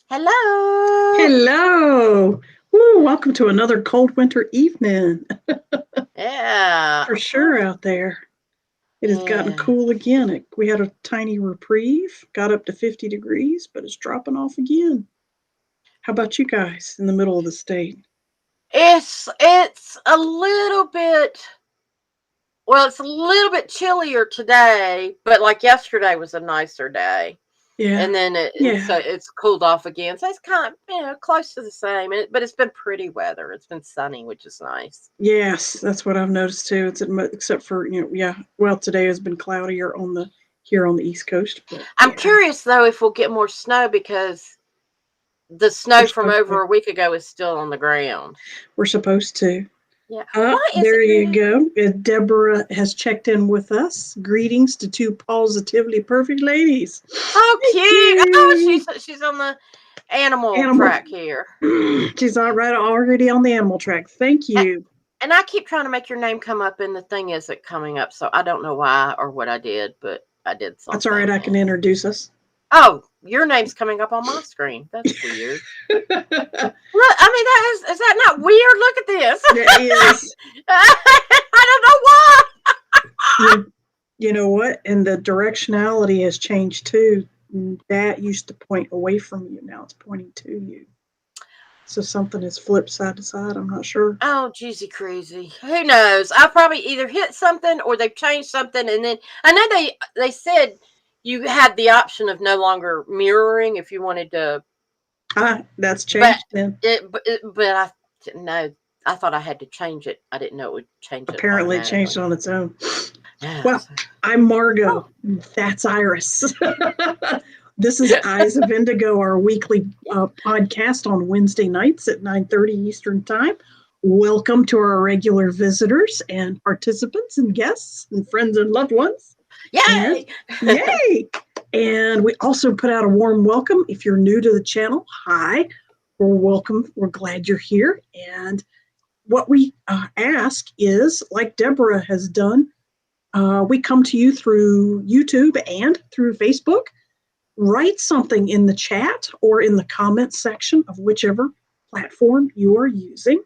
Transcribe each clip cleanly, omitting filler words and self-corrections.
Hello. Hello. Woo, welcome to another cold winter evening. Yeah. For sure out there. It has gotten Yeah. cool again. We had a tiny reprieve, got up to 50 degrees, but it's dropping off again. How about you guys in the middle of the state? It's a little bit it's a little bit chillier today, but like yesterday was a nicer day. Yeah. And then Yeah. so it's cooled off again. So it's kind of, close to the same. But it's been pretty weather. It's been sunny, which is nice. Yes, that's what I've noticed too. Except for, yeah, well, today has been cloudier here on the East Coast, but I'm yeah, curious though if we'll get more snow because the we're snow from supposed to. over a week ago is still on the ground. We're supposed to. Yeah. Why is There you it? go. Deborah has checked in with us. Greetings to two positively perfect ladies. Oh, Thank cute. Oh, you. she's on the animal Animal. track here. She's already on the animal track. Thank A- you. And I keep trying to make your name come up, and the thing isn't coming up. So I don't know why or what I did, but I did That's all right. something. I can And introduce us. oh, your name's coming up on my screen. That's weird. That Look, I mean, is that not weird? Look at this. is. I don't know why. You, you know what? And the directionality has changed too. That used to point away from you. Now it's pointing to you. So something is flipped side to side. I'm not sure. Oh, jeezy crazy. Who knows? I probably either hit something or they've changed something, and then I know they said you had the option of no longer mirroring if you wanted to, That's but changed then. but I didn't know. I thought I had to change it. I didn't know it would change it Apparently changed automatically. on its own. Yeah. Well, I'm Margot. Oh, That's Iris. This is Eyes of Indigo, our weekly podcast on Wednesday nights at 9:30 Eastern Time. Welcome to our regular visitors and participants and guests and friends and loved ones. And yay! yay! And we also put out a warm welcome. If you're new to the channel, hi. We're welcome. We're glad you're here. And what we ask is, like Deborah has done, we come to you through YouTube and through Facebook. Write something in the chat or in the comments section of whichever platform you are using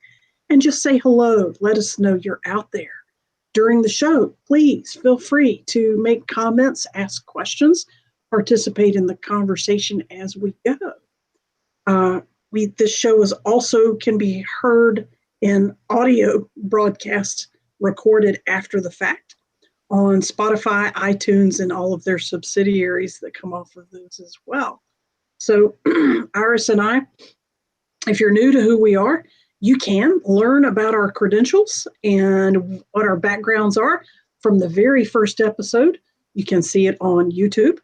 and just say hello. Let us know you're out there. During the show, please feel free to make comments, ask questions, participate in the conversation as we go. This show is also can be heard in audio broadcast recorded after the fact on Spotify, iTunes, and all of their subsidiaries that come off of those as well. So, Iris and I, if you're new to who we are, you can learn about our credentials and what our backgrounds are from the very first episode. You can see it on YouTube.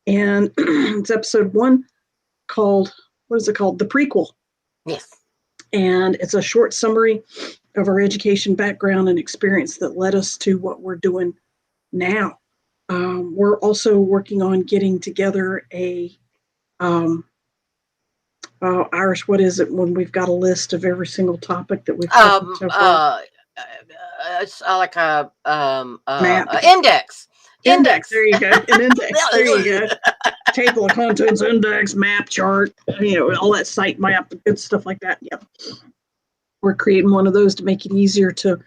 And it's episode 1 called, what is it called? The Prequel. Yes. And it's a short summary of our education background and experience that led us to what we're doing now. We're also working on getting together a Irish. What is it when we've got a list of every single topic that we've covered Um. so far? Uh. It's like Map. index. Index. Index. There you go. An index. There you go. Table of contents, index, map, chart. All that site map, good stuff like that. Yep. We're creating one of those to make it easier to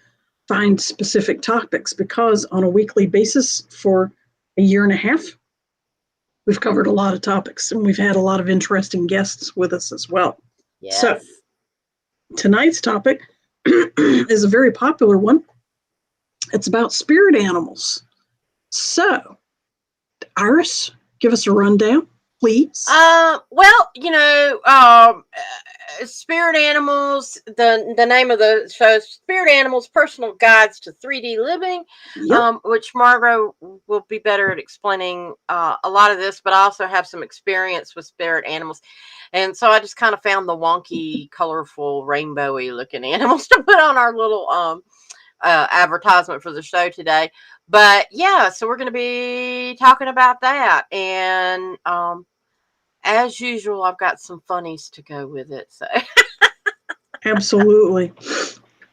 find specific topics because on a weekly basis for a year and a half, we've covered a lot of topics and we've had a lot of interesting guests with us as well. So Yes. tonight's topic is a very popular one. It's about spirit animals. So, Iris, give us a rundown, please. Well, spirit animals. The name of the show is Spirit Animals: Personal Guides to 3D Living. Yep. Which Margot will be better at explaining a lot of this, but I also have some experience with spirit animals, and so I just kind of found the wonky, colorful, rainbowy looking animals to put on our little advertisement for the show today. But yeah, so we're going to be talking about that, and as usual, I've got some funnies to go with it. So Absolutely.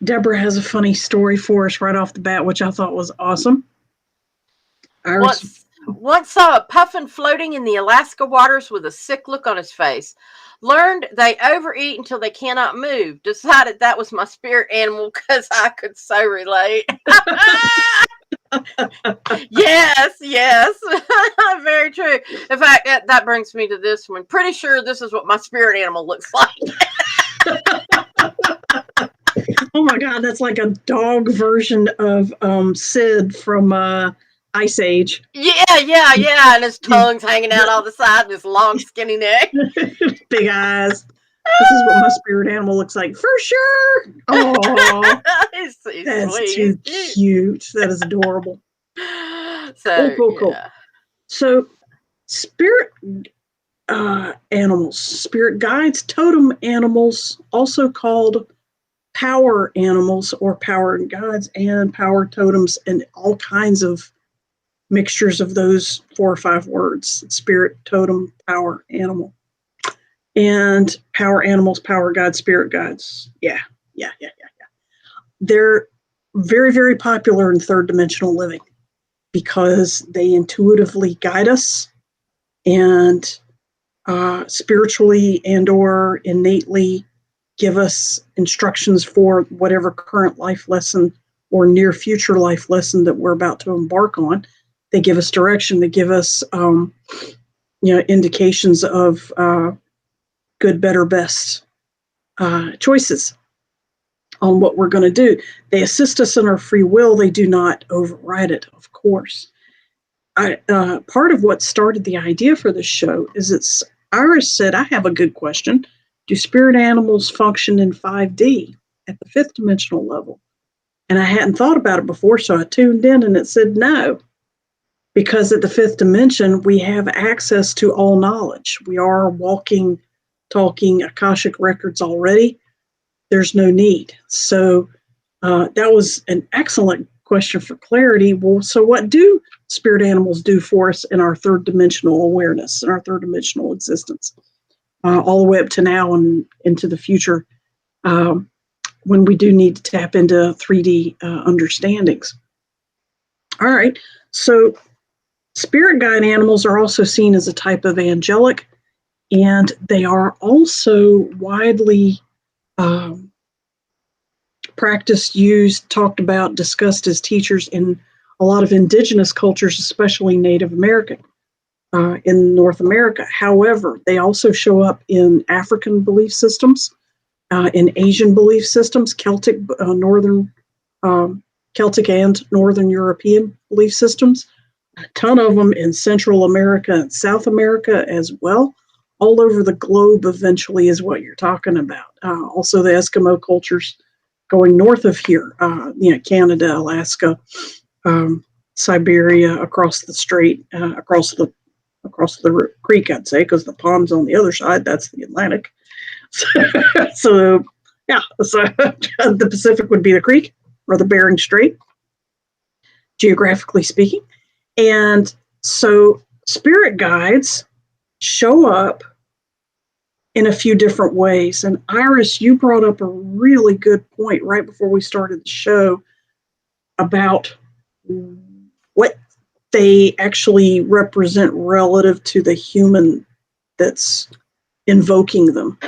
Deborah has a funny story for us right off the bat, which I thought was awesome. Iris, once Once saw a puffin floating in the Alaska waters with a sick look on his face. Learned they overeat until they cannot move. Decided that was my spirit animal because I could so relate. Yes, yes. Very true. In fact, that brings me to this one. Pretty sure this is what my spirit animal looks like. Oh my God, that's like a dog version of Sid from Ice Age. Yeah. And his tongue's hanging out all the side and his long, skinny neck. Big eyes. This is what my spirit animal looks like for sure. Oh, he's that's sweet. too cute. That is adorable. So, cool. So, spirit animals, spirit guides, totem animals, also called power animals or power guides and power totems, and all kinds of mixtures of those 4 or 5 words: spirit, totem, power, animal. And power animals, power guides, spirit guides. Yeah. They're very, very popular in third dimensional living because they intuitively guide us and spiritually and or innately give us instructions for whatever current life lesson or near future life lesson that we're about to embark on. They give us direction. They give us indications of good, better, best choices on what we're going to do. They assist us in our free will. They do not override it, of course. Part of what started the idea for this show is Iris said, I have a good question. Do spirit animals function in 5D at the 5th dimensional level? And I hadn't thought about it before, so I tuned in and it said no. Because at the 5th dimension, we have access to all knowledge. We are walking, talking Akashic records already. There's no need. So that was an excellent question for clarity. Well, so what do spirit animals do for us in our 3rd dimensional awareness, in our 3rd dimensional existence, all the way up to now and into the future, when we do need to tap into 3D understandings? All right. So spirit guide animals are also seen as a type of angelic, and they are also widely practiced, used, talked about, discussed as teachers in a lot of indigenous cultures, especially Native American in North America. However, they also show up in African belief systems, in Asian belief systems, Celtic and Northern European belief systems. A ton of them in Central America and South America as well. All over the globe eventually is what you're talking about. Also the Eskimo cultures going north of here, Canada, Alaska, Siberia, across the strait, across the creek, I'd say, because the pond's on the other side. That's the Atlantic. So the Pacific would be the creek or the Bering Strait, geographically speaking. And so spirit guides show up in a few different ways. And Iris, you brought up a really good point right before we started the show about what they actually represent relative to the human that's invoking them.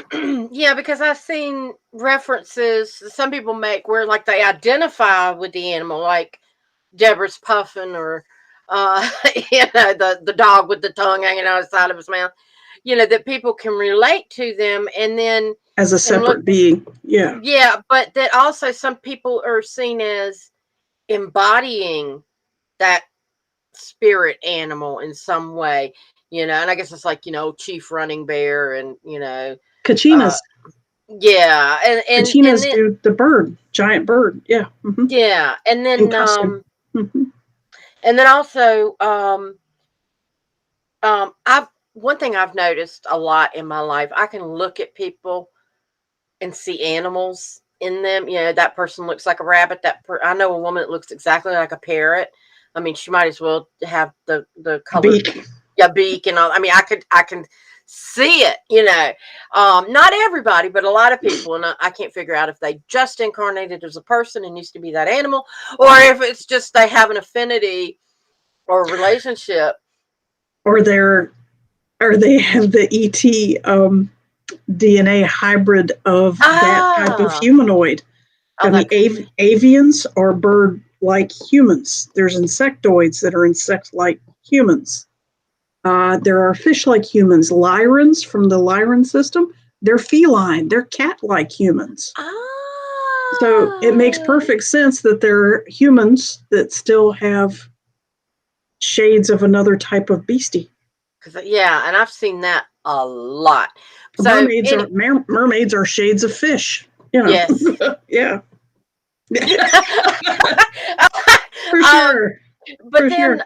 Yeah, because I've seen references some people make where like they identify with the animal, like Deborah's puffin, or the dog with the tongue hanging out the side of his mouth. That people can relate to them, and then as a separate being. Yeah, but that also some people are seen as embodying that spirit animal in some way. And I guess it's like, Chief Running Bear and, Kachinas. Yeah. And Kachinas do the bird, giant bird. Yeah. Mm-hmm. Yeah. And then, mm-hmm. And then also, one thing I've noticed a lot in my life, I can look at people and see animals in them. That person looks like a rabbit. I know a woman that looks exactly like a parrot. I mean, she might as well have the color, beak. Yeah, beak and all. I mean, I can see it. Not everybody, but a lot of people, and I can't figure out if they just incarnated as a person and used to be that animal, or if it's just they have an affinity or relationship or they have the ET DNA hybrid of that type of humanoid. Oh, I mean, avians are bird-like humans. There's insectoids that are insect-like humans. There are fish-like humans. Lyrans from the Lyran system, they're feline. They're cat-like humans. So it makes perfect sense that there are humans that still have shades of another type of beastie. Yeah, and I've seen that a lot. So mermaids are shades of fish. You know? Yes. Yeah. For sure. But then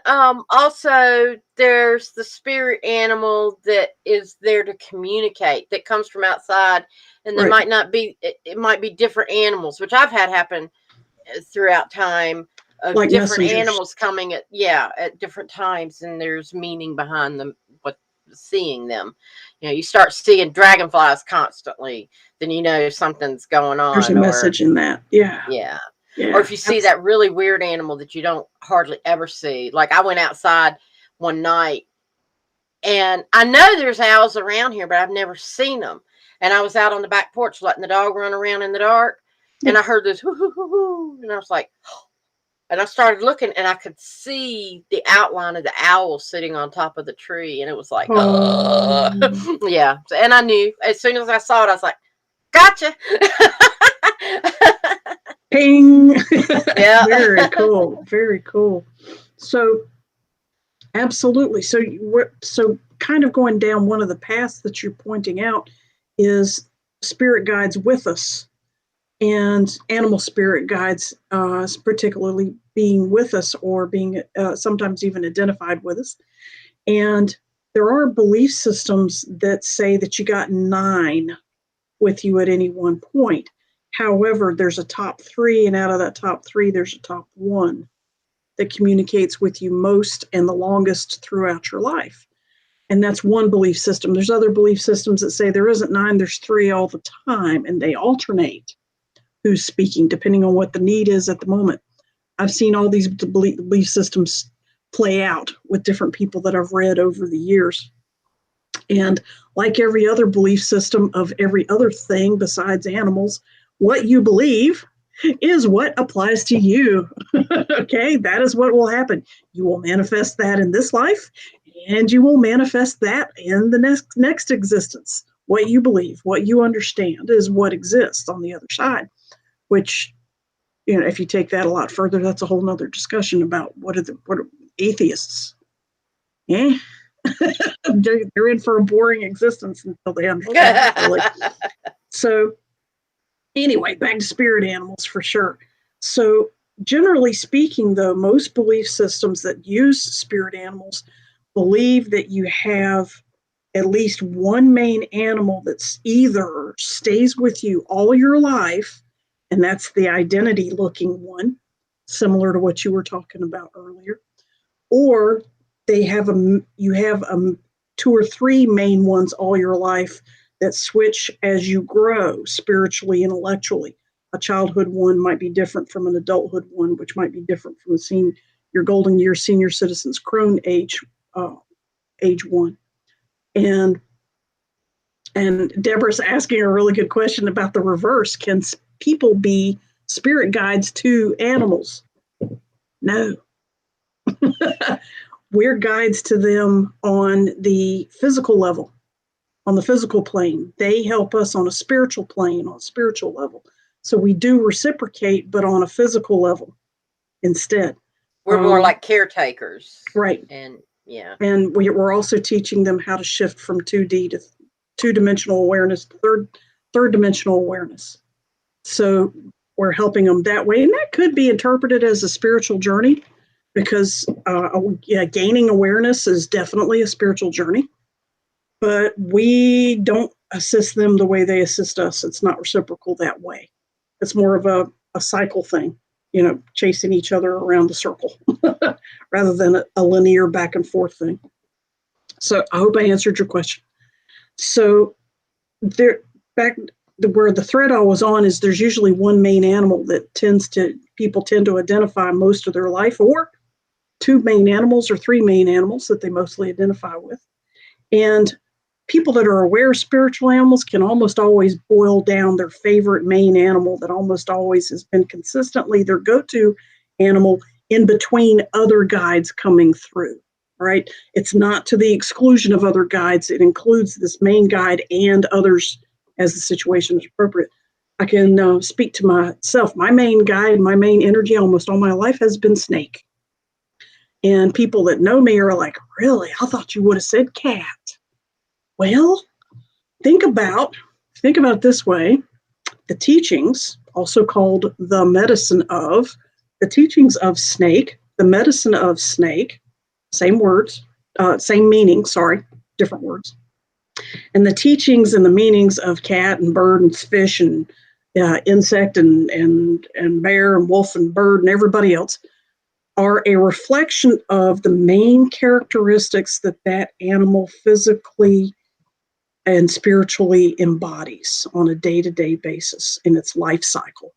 also there's the spirit animal that is there to communicate, that comes from outside, and there might not be, it might be different animals, which I've had happen throughout time, of like different animals coming at different times, and there's meaning behind them, what seeing them. You know, you start seeing dragonflies constantly, then you know something's going on. There's a message in that. Yeah. Or if you see that really weird animal that you don't hardly ever see. Like I went outside one night, and I know there's owls around here, but I've never seen them. And I was out on the back porch letting the dog run around in the dark, and I heard this hoo hoo hoo hoo, and I was like, and I started looking, and I could see the outline of the owl sitting on top of the tree, and it was like, yeah. And I knew as soon as I saw it, I was like, gotcha. Ping. Yeah. Very cool. Very cool. So absolutely. So kind of going down one of the paths that you're pointing out is spirit guides with us, and animal spirit guides, particularly being with us or being sometimes even identified with us. And there are belief systems that say that you got 9 with you at any one point. However, there's a top 3, and out of that top 3, there's a top 1 that communicates with you most and the longest throughout your life. And that's one belief system. There's other belief systems that say there isn't 9, there's 3 all the time, and they alternate who's speaking depending on what the need is at the moment. I've seen all these belief systems play out with different people that I've read over the years. And like every other belief system of every other thing besides animals, what you believe is what applies to you. Okay, that is what will happen. You will manifest that in this life, and you will manifest that in the next existence. What you believe, what you understand is what exists on the other side, which, you know, if you take that a lot further, that's a whole nother discussion about what are atheists. Yeah. They're in for a boring existence until they understand it fully. So anyway, back to spirit animals for sure. So generally speaking, though, most belief systems that use spirit animals believe that you have at least one main animal that's either stays with you all your life, and that's the identity looking one, similar to what you were talking about earlier, or you have 2 or 3 main ones all your life that switch as you grow spiritually, intellectually. A childhood one might be different from an adulthood one, which might be different from your golden year senior citizens crone age one. And Deborah's asking a really good question about the reverse. Can people be spirit guides to animals? No. We're guides to them on the physical level, on the physical plane. They help us on a spiritual plane, on a spiritual level. So we do reciprocate, but on a physical level instead. We're more like caretakers. Right. And yeah. And we're also teaching them how to shift from 2D to 2-dimensional awareness, third dimensional awareness. So we're helping them that way. And that could be interpreted as a spiritual journey, because gaining awareness is definitely a spiritual journey. But we don't assist them the way they assist us. It's not reciprocal that way. It's more of a cycle thing, you know, chasing each other around the circle rather than a linear back and forth thing. So I hope I answered your question. So where the thread I was on is there's usually one main animal that people tend to identify most of their life, or two main animals or three main animals that they mostly identify with. And people that are aware of spiritual animals can almost always boil down their favorite main animal that almost always has been consistently their go-to animal in between other guides coming through, right? It's not to the exclusion of other guides. It includes this main guide and others as the situation is appropriate. I can speak to myself. My main guide, my main energy almost all my life has been snake. And people that know me are like, really? I thought you would have said cat. Well, think about it this way. The teachings, also called the teachings of snake, the medicine of snake, same words, same meaning, sorry, different words. And the teachings and the meanings of cat and bird and fish and insect and bear and wolf and bird and everybody else are a reflection of the main characteristics that that animal physically and spiritually embodies on a day-to-day basis in its life cycle.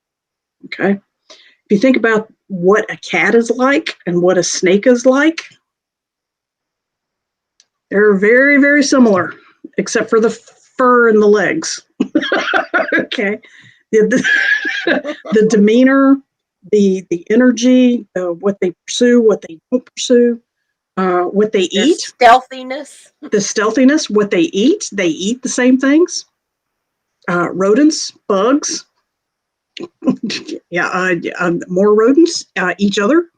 Okay? If you think about what a cat is like and what a snake is like, they're very, very similar, except for the fur and the legs. Okay? The demeanor, the energy, what they pursue, what they don't pursue, what they Their eat, stealthiness. the stealthiness, what they eat the same things. Rodents, bugs, more rodents, each other.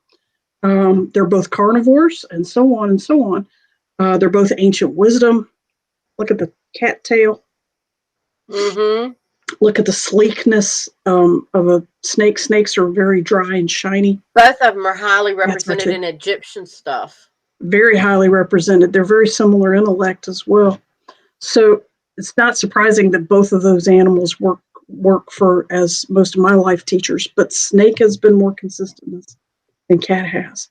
They're both carnivores, and so on and so on. They're both ancient wisdom. Look at the cat tail. Mm-hmm. Look at the sleekness of a snake. Snakes are very dry and shiny. Both of them are highly represented in Egyptian stuff. Very highly represented. They're very similar intellect as well. So it's not surprising that both of those animals work for as most of my life teachers, but snake has been more consistent than cat has.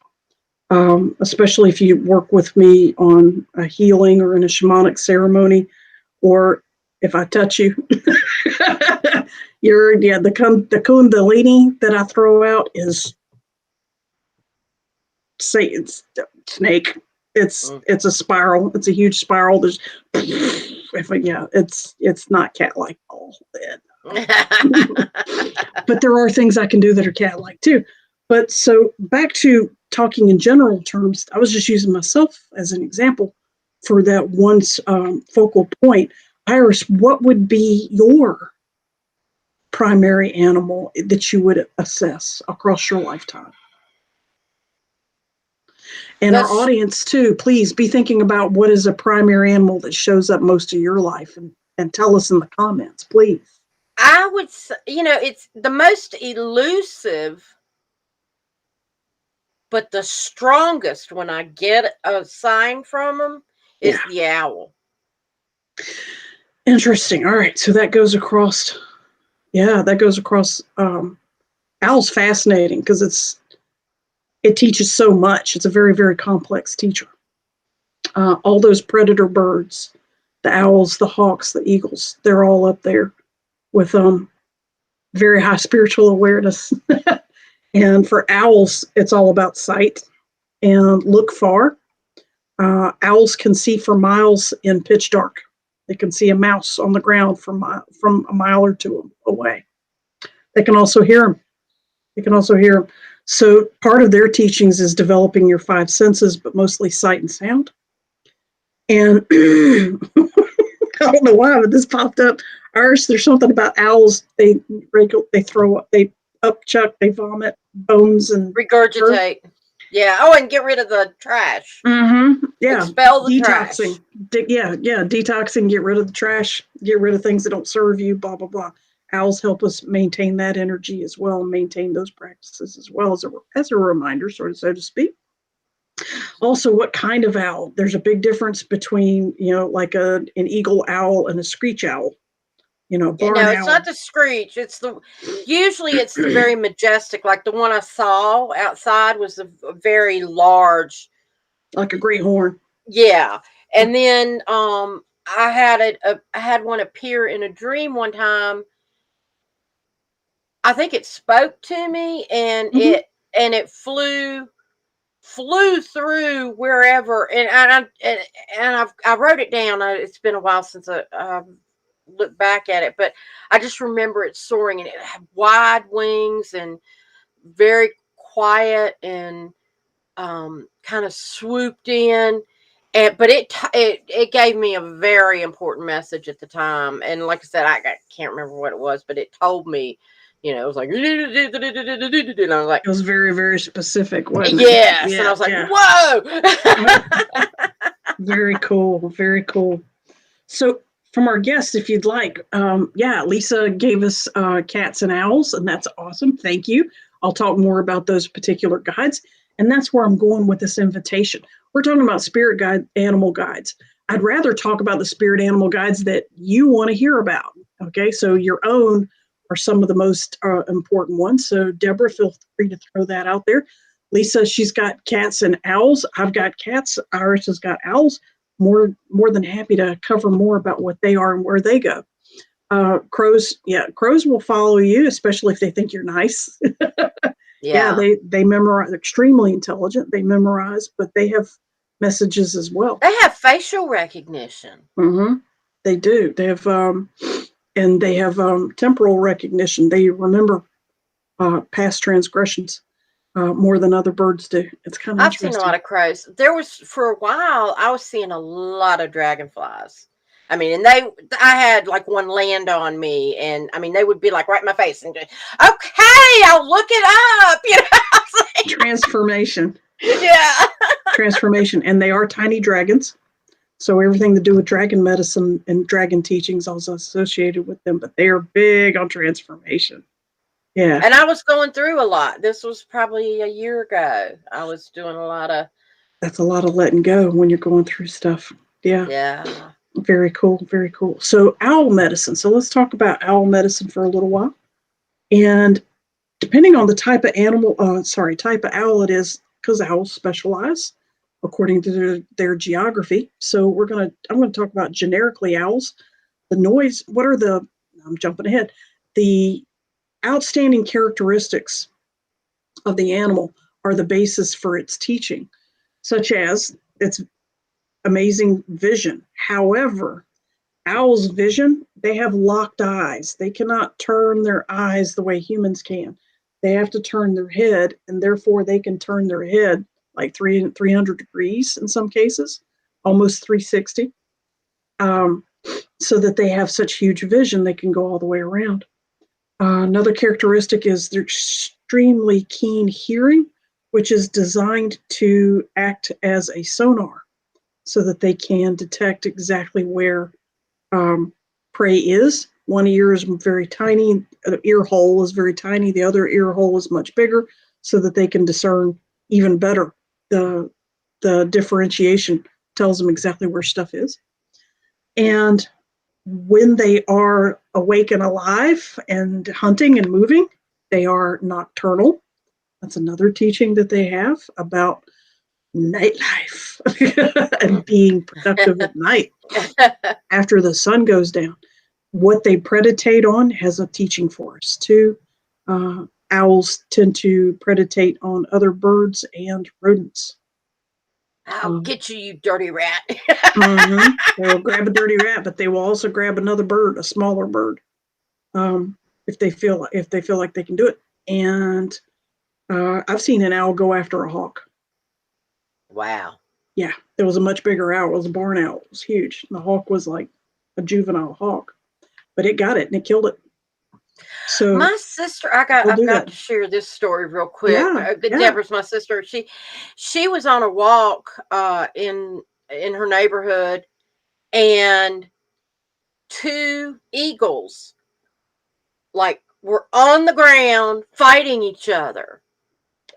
Especially if you work with me on a healing or in a shamanic ceremony, or if I touch you, the kundalini that I throw out is it's snake. It's a spiral. It's a huge spiral. There's it's not cat like all. But there are things I can do that are cat like too. But so back to talking in general terms, I was just using myself as an example for that one focal point. Iris, what would be your primary animal that you would assess across your lifetime? And our audience too, please be thinking about what is a primary animal that shows up most of your life, and tell us in the comments, please. I would say, it's the most elusive, but the strongest when I get a sign from them is the owl. Interesting. All right. So that goes across. Yeah, that goes across. Owl's fascinating because it teaches so much. It's a very, very complex teacher. All those predator birds, the owls, the hawks, the eagles, they're all up there with very high spiritual awareness. And for owls, it's all about sight and look far. Owls can see for miles in pitch dark. They can see a mouse on the ground from a mile or two away. They can also hear them. So part of their teachings is developing your five senses, but mostly sight and sound. And I don't know why, but this popped up. Ours, there's something about owls. They throw up, they upchuck, they vomit bones and regurgitate. Yeah. Oh, and get rid of the trash. Mm-hmm. Yeah. Expel the detoxing. Detoxing, get rid of the trash, get rid of things that don't serve you, blah, blah, blah. Owls help us maintain that energy as well, and maintain those practices as well as a reminder, so to speak. Also, what kind of owl? There's a big difference between, like an eagle owl and a screech owl. Barn owl. It's not the screech. Usually it's the very majestic, like the one I saw outside was a very large, like a great horn. Yeah, and then I had one appear in a dream one time. I think it spoke to me, and it flew flew through wherever, and I wrote it down. It's been a while since I looked back at it, but I just remember it soaring, and it had wide wings and very quiet, and kind of swooped in. And but it gave me a very important message at the time, and like I said, I can't remember what it was, but it told me, it was like, and I was like, It was very, very specific, wasn't it? yes, and I Yeah, was like, yeah. whoa. Very cool. Very cool. So, from our guests, if you'd like, yeah, Lisa gave us cats and owls, and that's awesome. Thank you. I'll talk more about those particular guides, and that's where I'm going with this invitation. We're talking about spirit guide, animal guides. I'd rather talk about the spirit animal guides that you want to hear about. Okay, so your own are some of the most important ones. So, Deborah, feel free to throw that out there. Lisa, she's got cats and owls. I've got cats. Iris has got owls. More than happy to cover more about what they are and where they go. Crows, yeah, crows will follow you, especially if they think you're nice. Yeah, Yeah, they memorize. They're extremely intelligent. They memorize, but they have messages as well. they have facial recognition. Hmm. They do. They have, and they have temporal recognition. They remember past transgressions more than other birds do. It's kind of I've seen a lot interesting. of crows. There was for a while I was seeing a lot of dragonflies. I mean, and I had like one land on me, and I mean, they would be like right in my face, and just, okay, I'll look it up. Transformation, Yeah. transformation, and they are tiny dragons. So everything to do with dragon medicine and dragon teachings also associated with them, but they are big on transformation. Yeah, And I was going through a lot. This was probably a year ago. I was doing a lot of, that's a lot of letting go when you're going through stuff. Yeah, yeah. very cool, very cool. So owl medicine. So let's talk about owl medicine for a little while. And depending on the type of animal, type of owl it is, because owls specialize according to their geography. So I'm gonna talk about generically owls. The noise. What are the? I'm jumping ahead. The outstanding characteristics of the animal are the basis for its teaching, such as its amazing vision. However, owls' vision, they have locked eyes. They cannot turn their eyes the way humans can. They have to turn their head, and therefore they can turn their head like 300 degrees in some cases, almost 360, so that they have such huge vision they can go all the way around. Another characteristic is their extremely keen hearing, which is designed to act as a sonar so that they can detect exactly where prey is. One ear is very tiny, the ear hole is very tiny, the other ear hole is much bigger, so that they can discern even better. The differentiation tells them exactly where stuff is. And when they are awake and alive and hunting and moving, they are nocturnal. That's another teaching that they have about nightlife and being productive at night after the sun goes down. What they predate on has a teaching for us too. Owls tend to predate on other birds and rodents. I'll get you, you dirty rat. Mm-hmm. They'll grab a dirty rat, but they will also grab another bird, a smaller bird, if they feel like they can do it. And I've seen an owl go after a hawk. Wow. Yeah, there was a much bigger owl. It was a barn owl. It was huge. And the hawk was like a juvenile hawk, but it got it and it killed it. So My sister, we'll I've do got that. to share this story real quick. Yeah, yeah. Deborah's my sister. She was on a walk in her neighborhood, and two eagles like were on the ground fighting each other.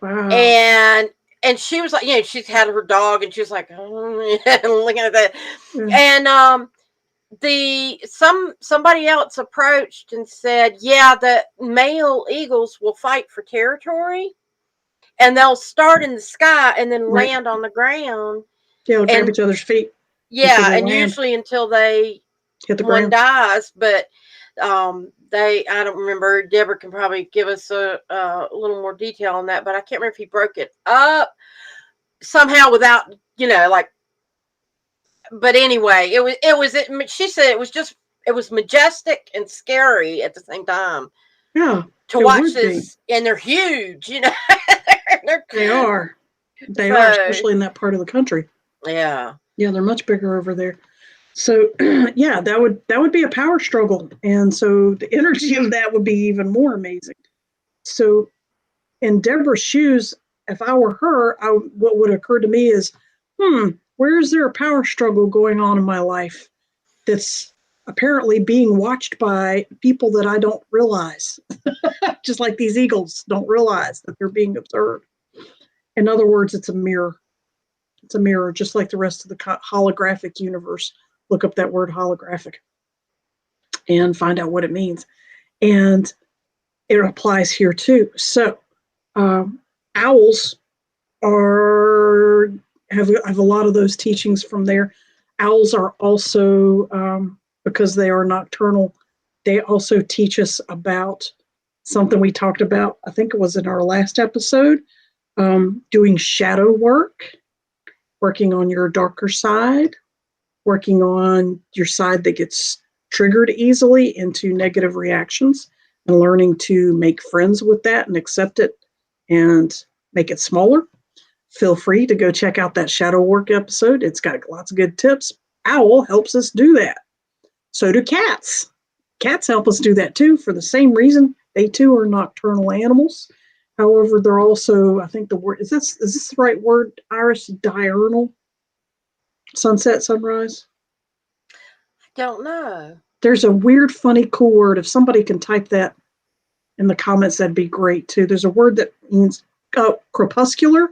Wow. And she was like, she's had her dog, and she was like, oh, looking at that. Yeah. And somebody else approached and said, yeah, the male eagles will fight for territory, and they'll start in the sky and then Right. land on the ground. Yeah, they'll grab And each other's feet until yeah, they and land, usually until they hit the one ground. dies. But I don't remember. Deborah can probably give us a little more detail on that, but I can't remember if he broke it up. somehow without, like, but anyway, she said it was majestic and scary at the same time Yeah, to it watch would be. this, and they're huge, They are. They are, So, especially in that part of the country. yeah. Yeah, they're much bigger over there. So yeah, that would be a power struggle. And so the energy of that would be even more amazing. So in Deborah's shoes, if I were her, what would occur to me is, where is there a power struggle going on in my life that's apparently being watched by people that I don't realize? Just like these eagles don't realize that they're being observed. In other words, it's a mirror. It's a mirror, just like the rest of the holographic universe. Look up that word holographic and find out what it means. And it applies here too. So owls have a lot of those teachings from there. Owls are also, because they are nocturnal, they also teach us about something we talked about, I think it was in our last episode, doing shadow work, working on your darker side, working on your side that gets triggered easily into negative reactions, and learning to make friends with that and accept it and make it smaller. Feel free to go check out that shadow work episode. It's got lots of good tips. Owl helps us do that. So do cats. Cats help us do that too for the same reason. They too are nocturnal animals. However, they're also, I think the word, is this the right word, Iris? Diurnal? Sunset, sunrise? Don't know. There's a weird, funny, cool word. If somebody can type that in the comments, that'd be great too. There's a word that means crepuscular.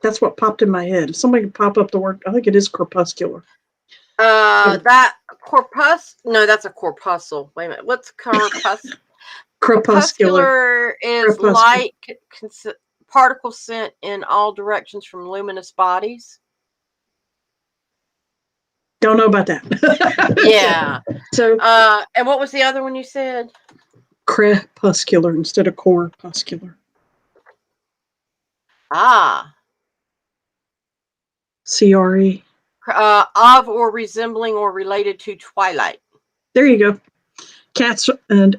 That's what popped in my head. If somebody can pop up the word, I think it is crepuscular. That no, that's a corpuscle. Wait a minute. What's corpuscle? Crepuscular is light particles sent in all directions from luminous bodies. Don't know about that. Yeah. So, and what was the other one you said? Crepuscular instead of corpuscular. CRE. Of or resembling or related to twilight. There you go. Cats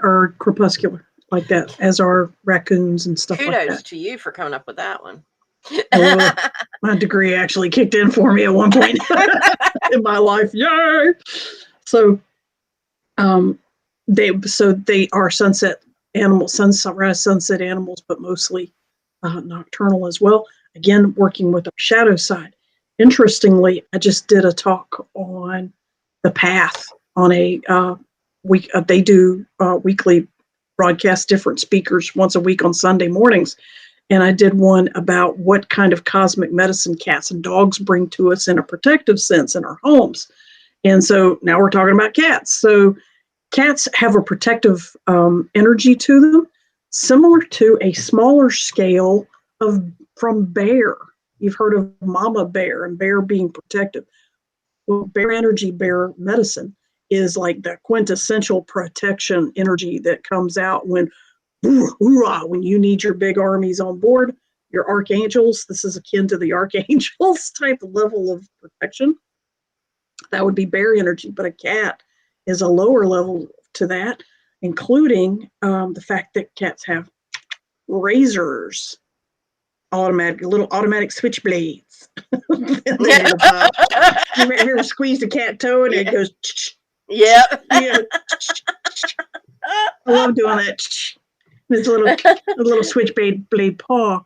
are crepuscular like that, as are raccoons and stuff like that. Kudos to you for coming up with that one. My degree actually kicked in for me at one point in my life. Yay! So, they are sunset animals, sunrise, sunset animals, but mostly nocturnal as well. Again, working with our shadow side. Interestingly, I just did a talk on the path on a week. They do weekly broadcast, different speakers once a week on Sunday mornings. And I did one about what kind of cosmic medicine cats and dogs bring to us in a protective sense in our homes. And so now we're talking about cats. So cats have a protective energy to them, similar to a smaller scale from bear. You've heard of mama bear and bear being protective. Well, bear energy, bear medicine is like the quintessential protection energy that comes out when you need your big armies on board, your archangels. This is akin to the archangels type level of protection. That would be bear energy, but a cat is a lower level to that, including the fact that cats have razors, little automatic switchblades. You ever squeezed a cat toe and it goes? Yeah. I love doing that. This little switchblade paw.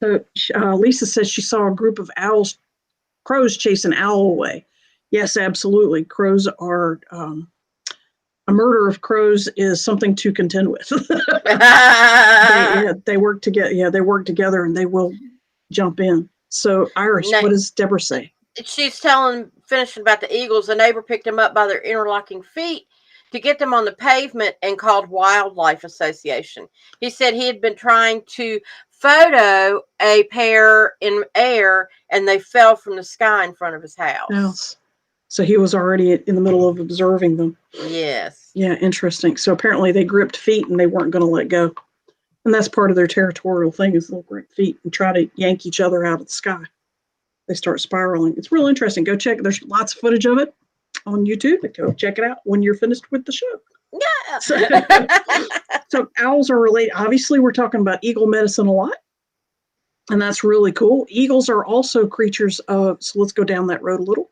So Lisa says she saw a group of crows chase an owl away. Yes, absolutely. Crows are a murder of crows is something to contend with. They work together. Yeah, they work together and they will jump in. So Iris, what does Deborah say? She's finishing about the eagles. A neighbor picked them up by their interlocking feet to get them on the pavement and called Wildlife Association. He said he had been trying to photo a pair in air and they fell from the sky in front of his house. So he was already in the middle of observing them. Yes. Yeah, interesting. So apparently they gripped feet and they weren't going to let go. And that's part of their territorial thing is little great feet and try to yank each other out of the sky. They start spiraling. It's real interesting. Go check. There's lots of footage of it on YouTube. Go check it out when you're finished with the show. Yeah. So owls are related. Obviously, we're talking about eagle medicine a lot. And that's really cool. Eagles are also creatures of, so let's go down that road a little.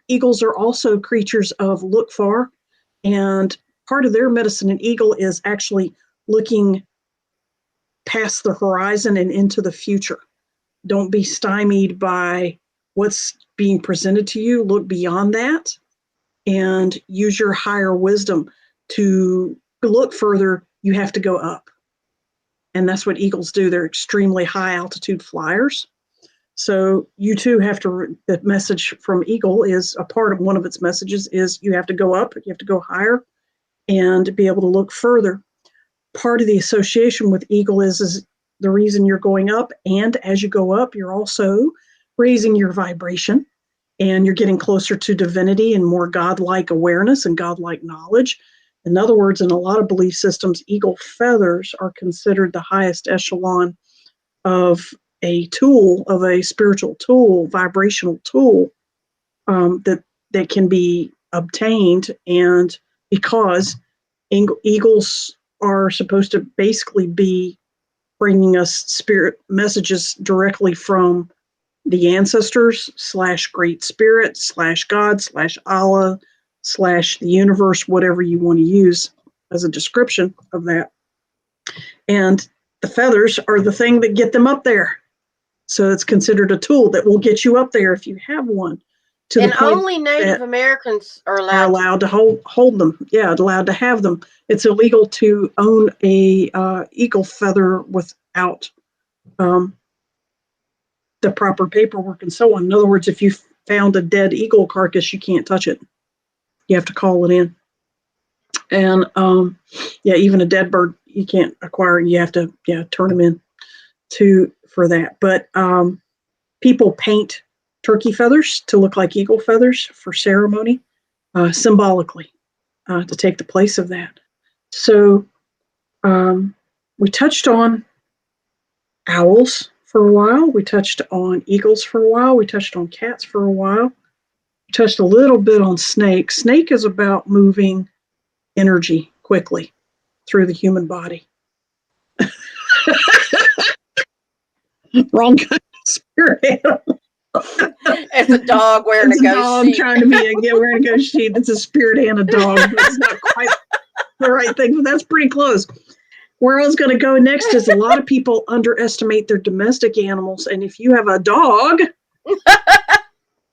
Eagles are also creatures of look far. And part of their medicine in eagle is actually looking past the horizon and into the future. Don't be stymied by what's being presented to you. Look beyond that and use your higher wisdom. To look further, you have to go up. And that's what eagles do. They're extremely high altitude flyers. So you too have to, the message from eagle is a part of one of its messages is you have to go up, you have to go higher and be able to look further. Part of the association with eagle is the reason you're going up. And as you go up, you're also raising your vibration and you're getting closer to divinity and more godlike awareness and godlike knowledge. In other words, in a lot of belief systems, eagle feathers are considered the highest echelon of a tool, of a spiritual tool, vibrational tool that can be obtained. And because eagles are supposed to basically be bringing us spirit messages directly from the ancestors / great spirit / God / Allah / the universe, whatever you want to use as a description of that. And the feathers are the thing that get them up there. So it's considered a tool that will get you up there if you have one. And only Native Americans are allowed to hold them. Yeah, allowed to have them. It's illegal to own a eagle feather without the proper paperwork and so on. In other words, if you found a dead eagle carcass, you can't touch it. You have to call it in. And even a dead bird you can't acquire. You have to turn them in for that. But people paint turkey feathers to look like eagle feathers for ceremony, symbolically, to take the place of that. So we touched on owls for a while. We touched on eagles for a while. We touched on cats for a while. We touched a little bit on snake. Snake is about moving energy quickly through the human body. Wrong kind of spirit animal. It's a dog wearing a ghost sheet. Trying to be wearing a ghost sheet. It's a spirit and a dog. It's not quite the right thing, but that's pretty close. Where I was going to go next is a lot of people underestimate their domestic animals. And if you have a dog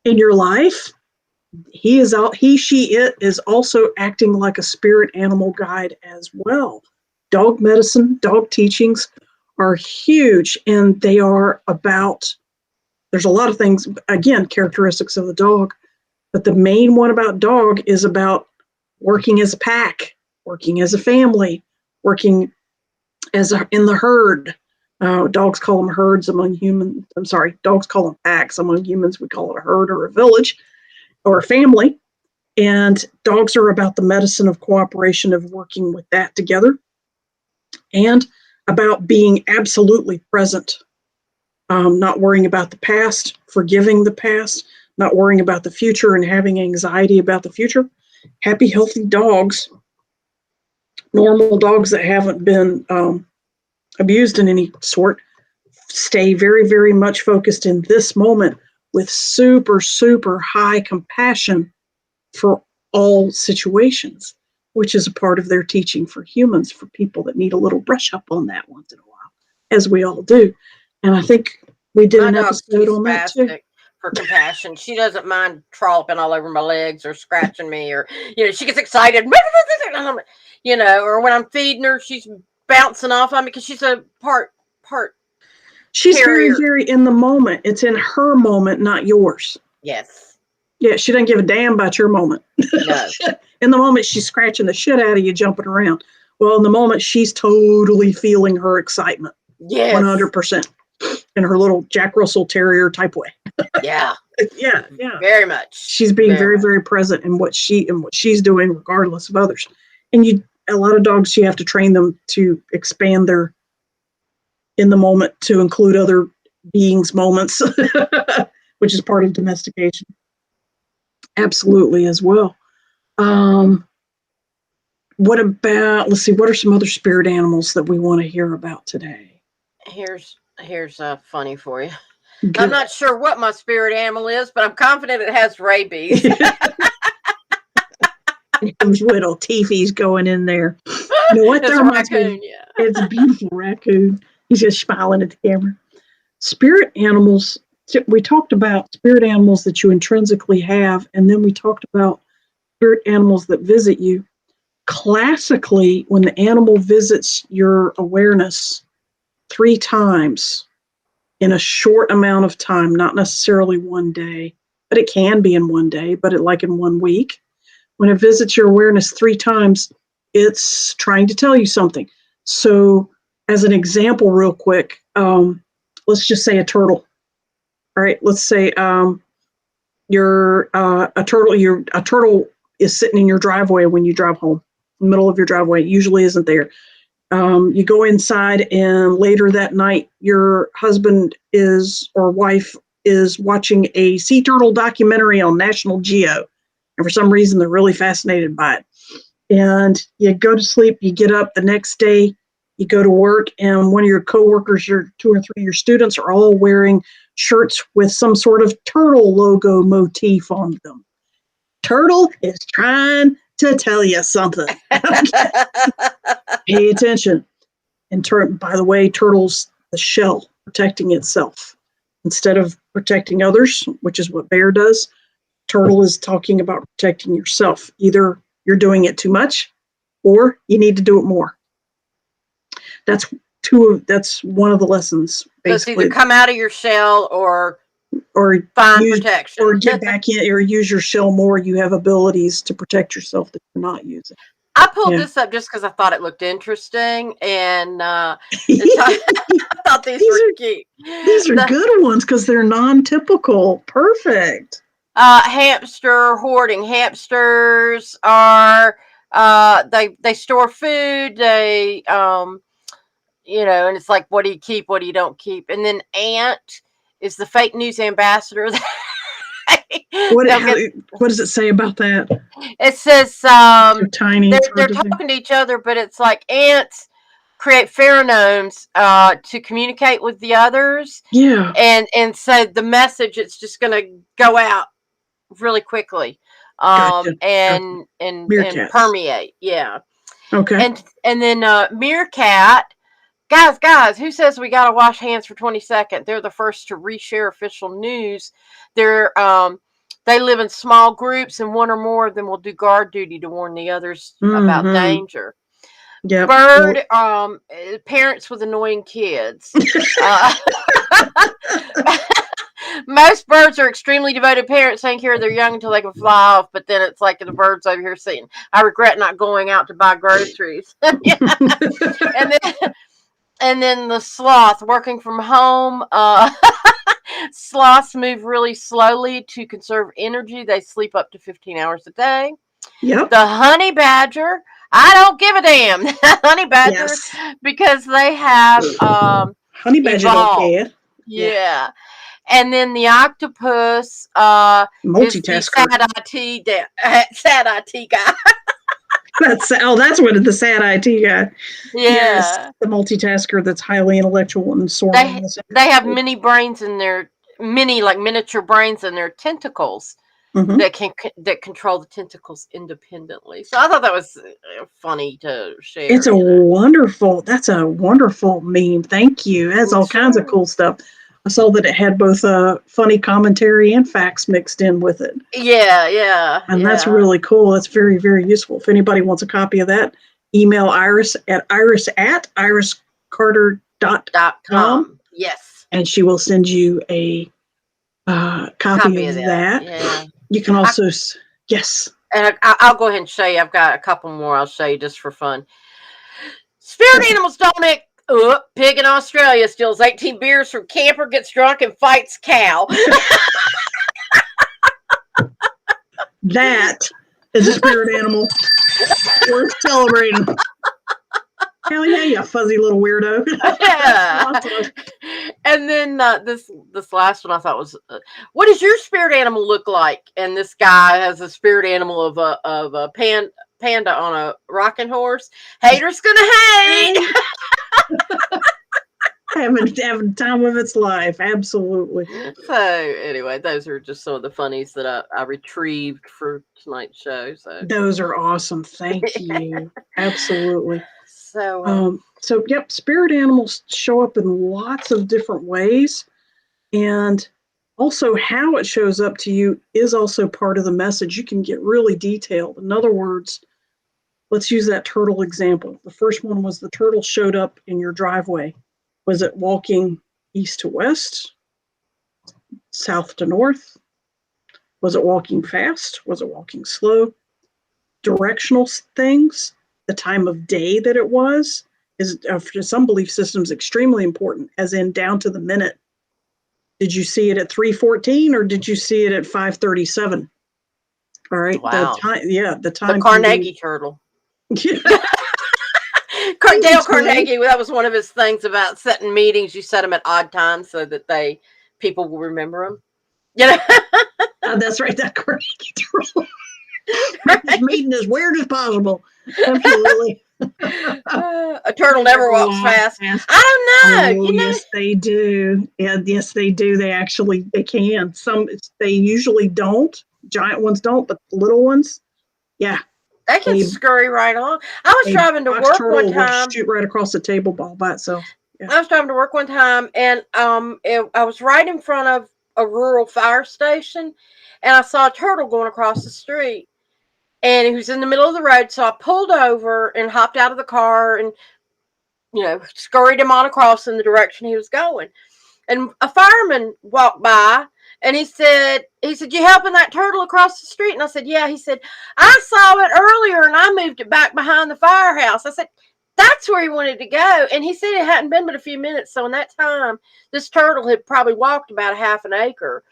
in your life, he, she, it is also acting like a spirit animal guide as well. Dog medicine, dog teachings are huge, and they are about, there's a lot of things, again, characteristics of the dog, but the main one about dog is about working as a pack, working as a family, working in the herd. Dogs call them herds among humans. Dogs call them packs. Among humans, we call it a herd or a village or a family. And dogs are about the medicine of cooperation, of working with that together, and about being absolutely present, not worrying about the past, forgiving the past, not worrying about the future and having anxiety about the future. Happy, healthy dogs, normal dogs that haven't been abused in any sort, stay very, very much focused in this moment with super, super high compassion for all situations, which is a part of their teaching for humans, for people that need a little brush up on that once in a while, as we all do. And I think we did an episode on that too. For compassion. She doesn't mind trolloping all over my legs or scratching me, or, she gets excited, or when I'm feeding her, she's bouncing off on me because she's a part She's carrier. very, very in the moment. It's in her moment, not yours. Yes. Yeah, she doesn't give a damn about your moment. No. In the moment, she's scratching the shit out of you, jumping around. Well, in the moment, she's totally feeling her excitement. Yes. 100%. In her little Jack Russell Terrier type way. Yeah. Yeah. Very much. She's being very, very present in what she's doing, regardless of others. And a lot of dogs, you have to train them to expand their in the moment to include other beings' moments, which is part of domestication. Absolutely, as well. What about, let's see, what are some other spirit animals that we want to hear about today? Here's funny for you. Good. I'm not sure what my spirit animal is, but I'm confident it has rabies. Those little teethies going in there. You know what? It's That a reminds me. raccoon, yeah. It's a beautiful raccoon. He's just smiling at the camera. Spirit animals, we talked about spirit animals that you intrinsically have, and then we talked about spirit animals that visit you. Classically, when the animal visits your awareness 3 times in a short amount of time, not necessarily one day, but it can be in one day, but like in 1 week. When it visits your awareness 3 times, it's trying to tell you something. So, as an example, real quick, let's just say a turtle. All right, let's say you're a turtle. A turtle is sitting in your driveway when you drive home, in the middle of your driveway. It usually isn't there. You go inside, and later that night, your husband or wife is watching a sea turtle documentary on National Geo. And for some reason, they're really fascinated by it. And you go to sleep, you get up the next day, you go to work, and one of your coworkers, your 2 or 3 of your students are all wearing shirts with some sort of turtle logo motif on them. Turtle is trying to tell you something. Pay attention. And by the way, turtle's the shell protecting itself. Instead of protecting others, which is what bear does, turtle is talking about protecting yourself. Either you're doing it too much or you need to do it more. That's one of the lessons, So it's basically. either come out of your shell or find protection. Or get back in, or use your shell more. You have abilities to protect yourself that you're not using. I pulled this up just because I thought it looked interesting, and I thought these were cute. These are good ones because they're non-typical. Perfect. Hamster hoarding. Hamsters are they store food. They and it's like, what do you keep, what do you don't keep? And then ant is the fake news ambassador. What does it say about that? It says they're tiny. They're talking to each other, but it's like ants create pheromones to communicate with the others. Yeah. And so the message, it's just going to go out really quickly. Gotcha. And permeate. Yeah. Okay. And then meerkat. Guys, who says we got to wash hands for 20 seconds? They're the first to reshare official news. They live in small groups, and one or more of them will do guard duty to warn the others about danger. Yeah. Bird, parents with annoying kids. Most birds are extremely devoted parents, taking care of their young until they can fly off. But then it's like the birds over here saying, "I regret not going out to buy groceries." And then the sloth, working from home. Sloths move really slowly to conserve energy. They sleep up to 15 hours a day. Yep. The honey badger, I don't give a damn. Honey badger, because they have honey badger evolved. Don't care. Yeah. And then the octopus multitasker. Is the sad IT guy. That's what the sad IT guy. Yeah. Yes, the multitasker that's highly intellectual and soaring. They have many brains in their like miniature brains in their tentacles that control the tentacles independently. So I thought that was funny to share. That's a wonderful meme. Thank you. It has all kinds of cool stuff. I saw that it had both funny commentary and facts mixed in with it. Yeah. And that's really cool. That's very, very useful. If anybody wants a copy of that, email Iris at iris@iriscarter.com. Yes. And she will send you a copy of that. Yeah. You can also, yes. And I'll go ahead and show you. I've got a couple more I'll show you just for fun. Spirit animals don't make... pig in Australia steals 18 beers from camper, gets drunk, and fights cow. That is a spirit animal worth celebrating. Hell yeah, you fuzzy little weirdo. Yeah. Awesome. And then this last one I thought was, what does your spirit animal look like? And this guy has a spirit animal of a panda on a rocking horse. Haters gonna hate. having time of its life. Absolutely. So anyway, those are just some of the funnies that I retrieved for tonight's show. So Those are awesome. Thank you. Absolutely. so So yep, spirit animals show up in lots of different ways, and also how it shows up to you is also part of the message. You can get really detailed. In other words, let's use that turtle example. The first one was the turtle showed up in your driveway. Was it walking east to west, south to north? Was it walking fast? Was it walking slow? Directional things, the time of day that it was, is for some belief systems extremely important, as in down to the minute. Did you see it at 3:14 or did you see it at 5:37? All right. wow. The time. The Carnegie turtle. Yeah. Dale Carnegie, that was one of his things about setting meetings. You set them at odd times so that people will remember them. You know? That's right. That Carnegie turtle. This meeting as weird as possible. Absolutely. A turtle never walks fast. I don't know. Oh, yes, they do. Yeah, yes, they do. They can. They usually don't. Giant ones don't, but little ones, yeah. They can scurry right along. I was driving to work one time. Shoot right across the table ball by itself. Yeah. I was driving to work one time, and I was right in front of a rural fire station, and I saw a turtle going across the street. And he was in the middle of the road, so I pulled over and hopped out of the car and, scurried him on across in the direction he was going. And a fireman walked by, and he said, you helping that turtle across the street? And I said, yeah. He said, I saw it earlier, and I moved it back behind the firehouse. I said, that's where he wanted to go. And he said it hadn't been but a few minutes. So in that time, this turtle had probably walked about a half an acre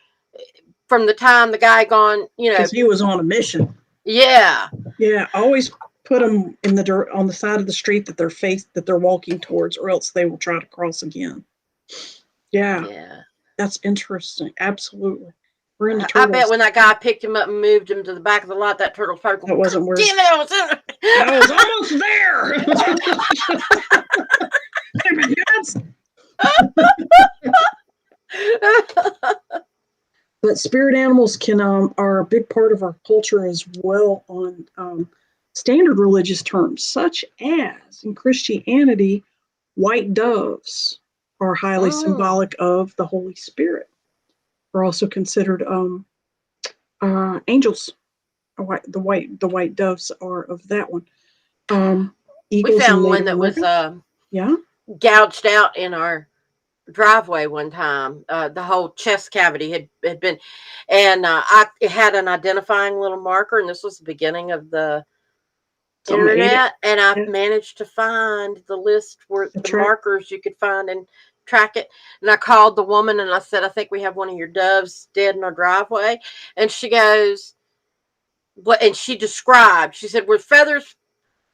from the time the guy gone, Because he was on a mission. Yeah. Yeah. Always put them on the side of the street that they're walking towards, or else they will try to cross again. Yeah. Yeah. That's interesting. Absolutely. We're into turtles. I bet when that guy picked him up and moved him to the back of the lot, that turtle started going, that wasn't where. Damn it, I was almost there. But spirit animals are a big part of our culture as well on standard religious terms, such as in Christianity, white doves are highly symbolic of the Holy Spirit. They're also considered angels. The white doves are of that one. We found one that was gouged out in our driveway one time. The whole chest cavity had been, and it had an identifying little marker, and this was the beginning of the internet, and I managed to find the list where the markers you could find and track it. And I called the woman and I said, I think we have one of your doves dead in our driveway. And she goes, what? And she described, she said, with feathers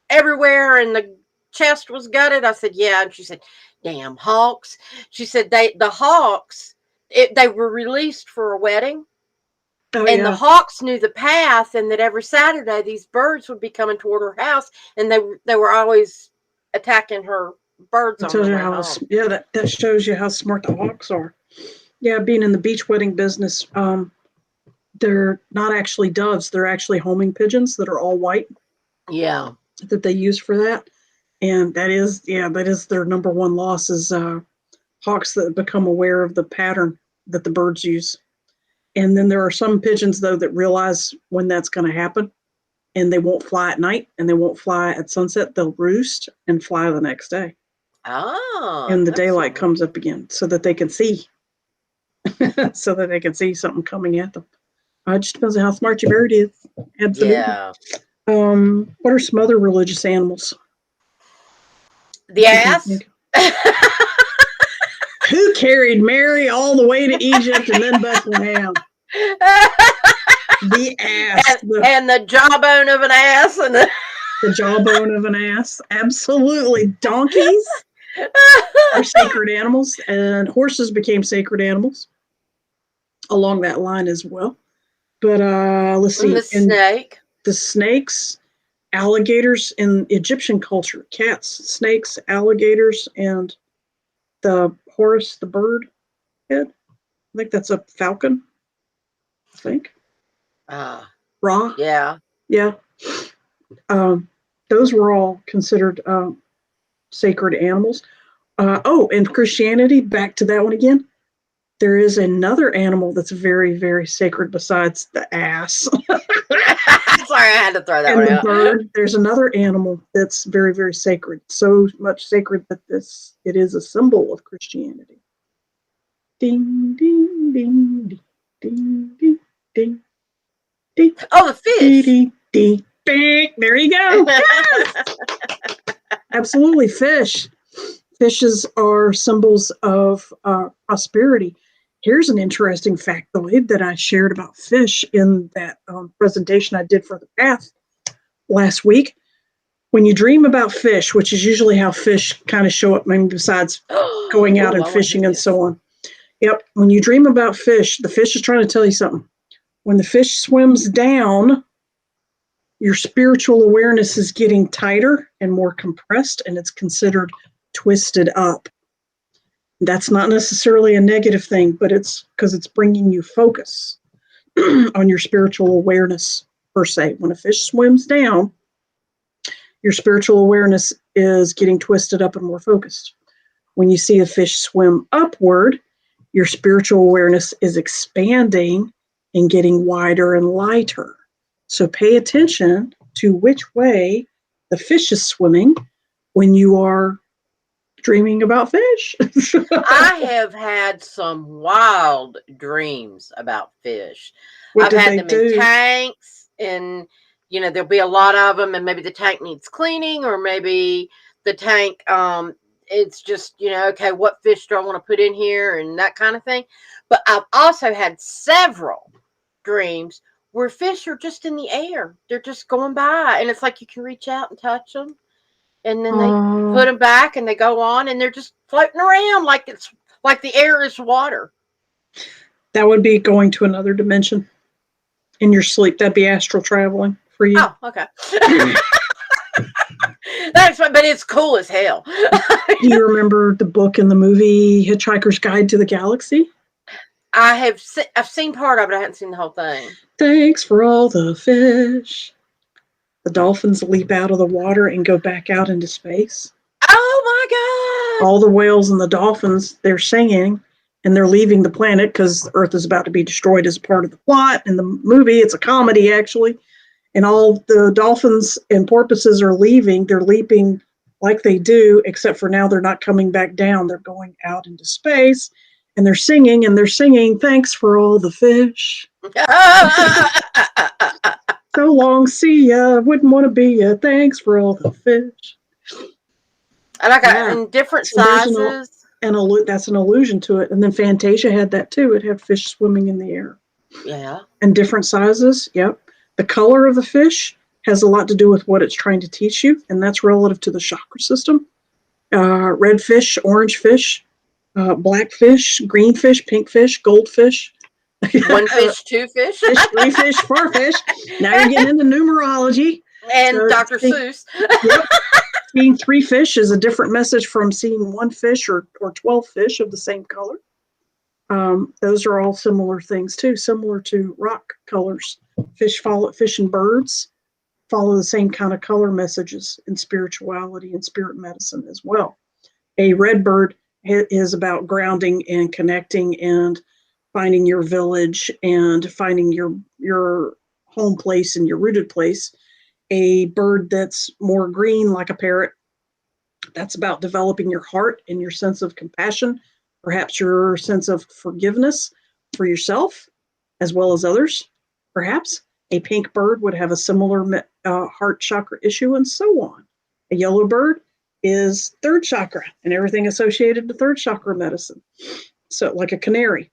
everywhere and the chest was gutted. I said, yeah. And she said, damn hawks. She said the hawks, they were released for a wedding. And the hawks knew the path, and that every Saturday these birds would be coming toward her house, and they were always attacking her birds. That shows you how smart the hawks are. Yeah, being in the beach wedding business, they're not actually doves; they're actually homing pigeons that are all white. Yeah, that they use for that, and that is their number one loss is hawks that become aware of the pattern that the birds use. And then there are some pigeons, though, that realize when that's going to happen, and they won't fly at night, and they won't fly at sunset. They'll roost and fly the next day. Oh. And the daylight comes up again so that they can see. So that they can see something coming at them. It just depends on how smart your bird is. Absolutely. Yeah. What are some other religious animals? The ass. Who carried Mary all the way to Egypt and then Bethlehem? The ass. And the jawbone of an ass. And the jawbone of an ass. Absolutely. Donkeys are sacred animals, and horses became sacred animals along that line as well. But let's see. The snake. The snakes, alligators in Egyptian culture, cats, snakes, alligators, and the horse, the bird head. I think that's a falcon. I think. Ra. Yeah. Yeah. Those were all considered sacred animals. And Christianity, back to that one again. There is another animal that's very, very sacred besides the ass. Sorry, I had to throw that and one the out. bird. There's another animal that's very, very sacred. So much sacred that it is a symbol of Christianity. Ding, ding, ding, ding, ding, ding, ding, ding. Oh, the fish. Ding, ding, ding. There you go. Yes! Absolutely, fish. Fishes are symbols of prosperity. Here's an interesting factoid that I shared about fish in that presentation I did for the Path last week. When you dream about fish, which is usually how fish kind of show up, I mean, besides going out and fishing and so on. Yep. When you dream about fish, the fish is trying to tell you something. When the fish swims down, your spiritual awareness is getting tighter and more compressed, and it's considered twisted up. That's not necessarily a negative thing, but it's because it's bringing you focus on your spiritual awareness per se. When a fish swims down, your spiritual awareness is getting twisted up and more focused. When you see a fish swim upward, your spiritual awareness is expanding and getting wider and lighter. So pay attention to which way the fish is swimming when you are dreaming about fish. I have had some wild dreams about fish. What I've had them in tanks, and there'll be a lot of them, and maybe the tank needs cleaning, or maybe the tank it's just okay, what fish do I want to put in here, and that kind of thing. But I've also had several dreams where fish are just in the air. They're just going by, and it's like you can reach out and touch them, and then they put them back and they go on, and they're just floating around like it's like the air is water. That would be going to another dimension in your sleep. That'd be astral traveling for you. Oh, okay. That's but it's cool as hell. Do you remember the book and the movie Hitchhiker's Guide to the Galaxy? I've seen part of it. I haven't seen the whole thing. Thanks for all the fish. The dolphins leap out of the water and go back out into space. Oh my God! All the whales and the dolphins, they're singing, and they're leaving the planet because the Earth is about to be destroyed as part of the plot. In the movie, it's a comedy, actually. And all the dolphins and porpoises are leaving. They're leaping like they do, except for now they're not coming back down. They're going out into space, and they're singing, thanks for all the fish. So long, see ya. Wouldn't want to be ya. Thanks for all the fish. And I got in different sizes. That's an allusion to it. And then Fantasia had that too. It had fish swimming in the air. Yeah. And different sizes. Yep. The color of the fish has a lot to do with what it's trying to teach you, and that's relative to the chakra system. Red fish, orange fish, black fish, green fish, pink fish, goldfish. One fish, two fish, 3 fish, 4 fish. Now you're getting into numerology. And so Dr. Seuss. Yep. Seeing 3 fish is a different message from seeing 1 fish or 12 fish of the same color. Those are all similar things too, similar to rock colors. Fish and birds follow the same kind of color messages in spirituality and spirit medicine as well. A red bird is about grounding and connecting and finding your village and finding your home place and your rooted place. A bird that's more green, like a parrot, that's about developing your heart and your sense of compassion, perhaps your sense of forgiveness for yourself as well as others. Perhaps a pink bird would have a similar heart chakra issue, and so on. A yellow bird is 3rd chakra and everything associated to 3rd chakra medicine. So like a canary.